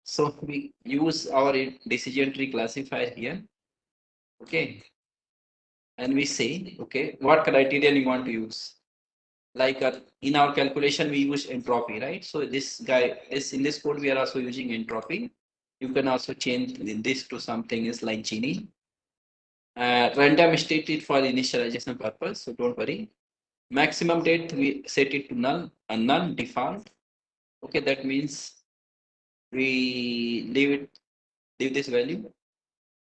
So we use our decision tree classifier here. Okay. And we say, okay, what criterion you want to use? Like in our calculation, we use entropy, right? So this guy is in this code, we are also using entropy. You can also change this to something is like Gini. Random state it for initialization purpose, so don't worry. Maximum date, we set it to null, a none default. Okay, that means we leave this value,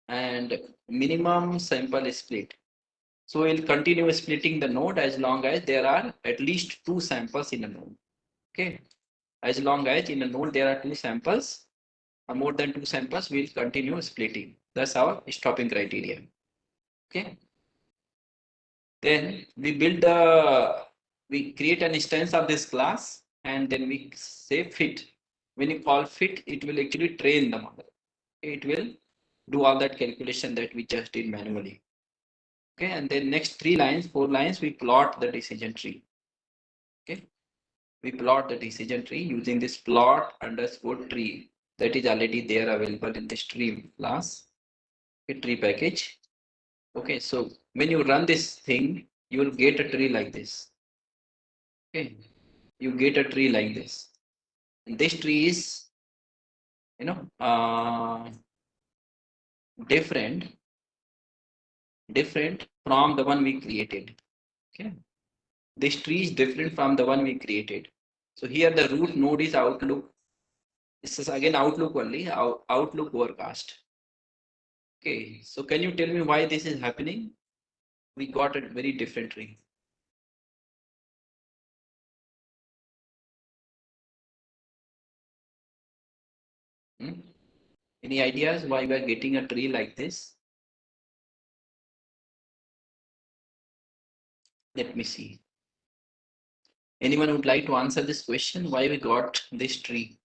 and minimum sample split. So we'll continue splitting the node as long as there are at least 2 samples in a node. Okay, as long as in a node there are 2 samples or more than 2 samples, we'll continue splitting. That's our stopping criteria. Okay, then we create an instance of this class, and then we say fit. When you call fit, it will actually train the model. It will do all that calculation that we just did manually. Okay, and then next 4 lines, we plot the decision tree. Okay, we plot the decision tree using this plot underscore tree that is already there available in the stream class. Okay, tree package. Okay, so when you run this thing, you will get a tree like this. Okay, you get a tree like this. And this tree is, different from the one we created. Okay, this tree is different from the one we created. So here the root node is Outlook. This is again Outlook only, Outlook overcast. Okay, so can you tell me why this is happening? We got a very different tree. Hmm? Any ideas why we are getting a tree like this? Let me see. Anyone would like to answer this question? Why we got this tree?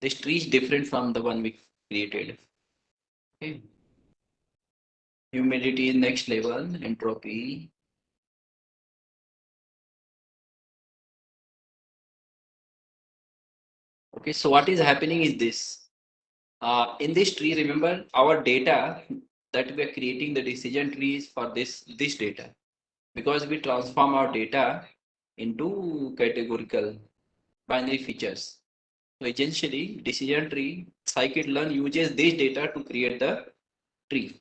This tree is different from the one we created. Okay. Humidity is next level, entropy. Okay, so what is happening is this. In this tree, remember our data that we are creating the decision trees for this data, because we transform our data into categorical binary features. So essentially, decision tree scikit-learn uses this data to create the tree.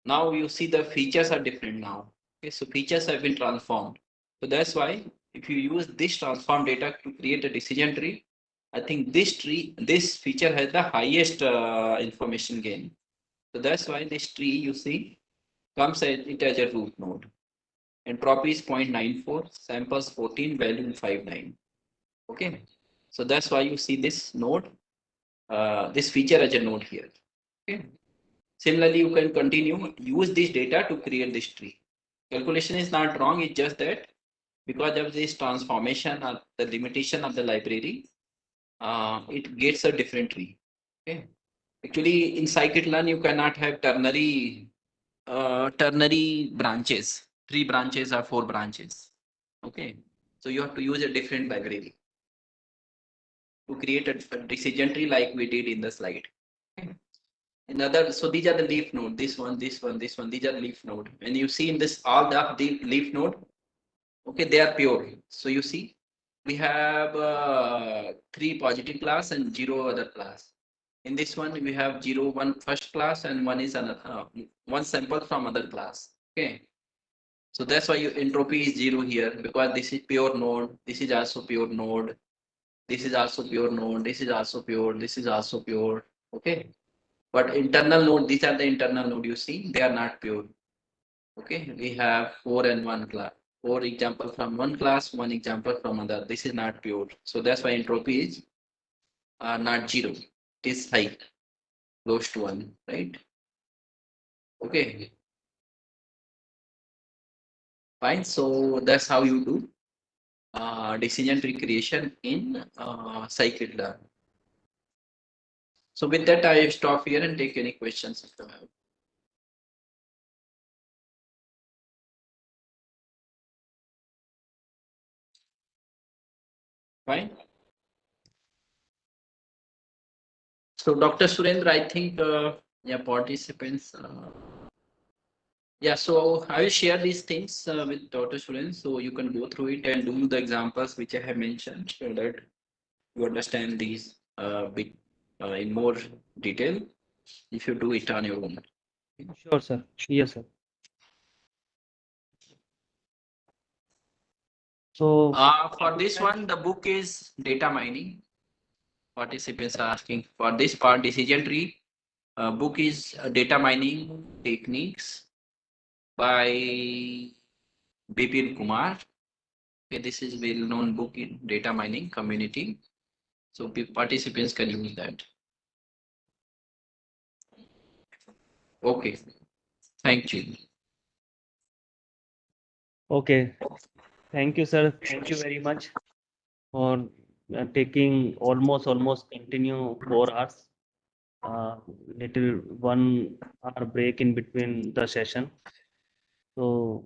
Now you see the features are different now. Okay, so features have been transformed. So that's why if you use this transform data to create a decision tree, I think this feature has the highest information gain. So that's why this tree you see comes at it as a root node. Entropy is 0.94, samples 14, value 59. Okay, so that's why you see this node, this feature as a node here. Okay. Similarly, you can continue use this data to create this tree. Calculation is not wrong. It's just that because of this transformation or the limitation of the library, it gets a different tree. Okay. Actually, in scikit-learn, you cannot have ternary branches, 3 branches or 4 branches. Okay, so you have to use a different library to create a decision tree like we did in the slide. Okay. Another, so these are the leaf node. This one, this one, this one. These are leaf node. And you see in this all the leaf node, okay, they are pure. So you see, we have 3 positive class and 0 other class. In this one, we have 0, 1 first class and one is another one sample from other class. Okay. So that's why your entropy is 0 here because this is pure node. This is also pure node. This is also pure node. This is also pure. This is also pure. Okay. But internal node, these are the internal node you see, they are not pure. Okay. We have 4 and 1 class. 4 example from one class, 1 example from other. This is not pure. So that's why entropy is not 0. It is high, close to 1, right? Okay. Fine. So that's how you do decision tree creation in scikit-learn. So with that, I stop here and take any questions if you have. Fine. So Dr. Surendra, I think yeah, participants. Yeah, so I will share these things with Dr. Surendra, so you can go through it and do the examples which I have mentioned, so that you understand these bit in more detail. If you do it on your own. Sure, sir. Yes, sir. So, For this one, the book is data mining. Participants are asking for this part decision tree. Book is data mining techniques by Bipin Kumar. Okay, this is well-known book in data mining community. So participants can use that. Okay, thank you. okay. Thank you, sir. Thank you very much for taking almost continue 4 hours. Little 1 hour break in between the session. So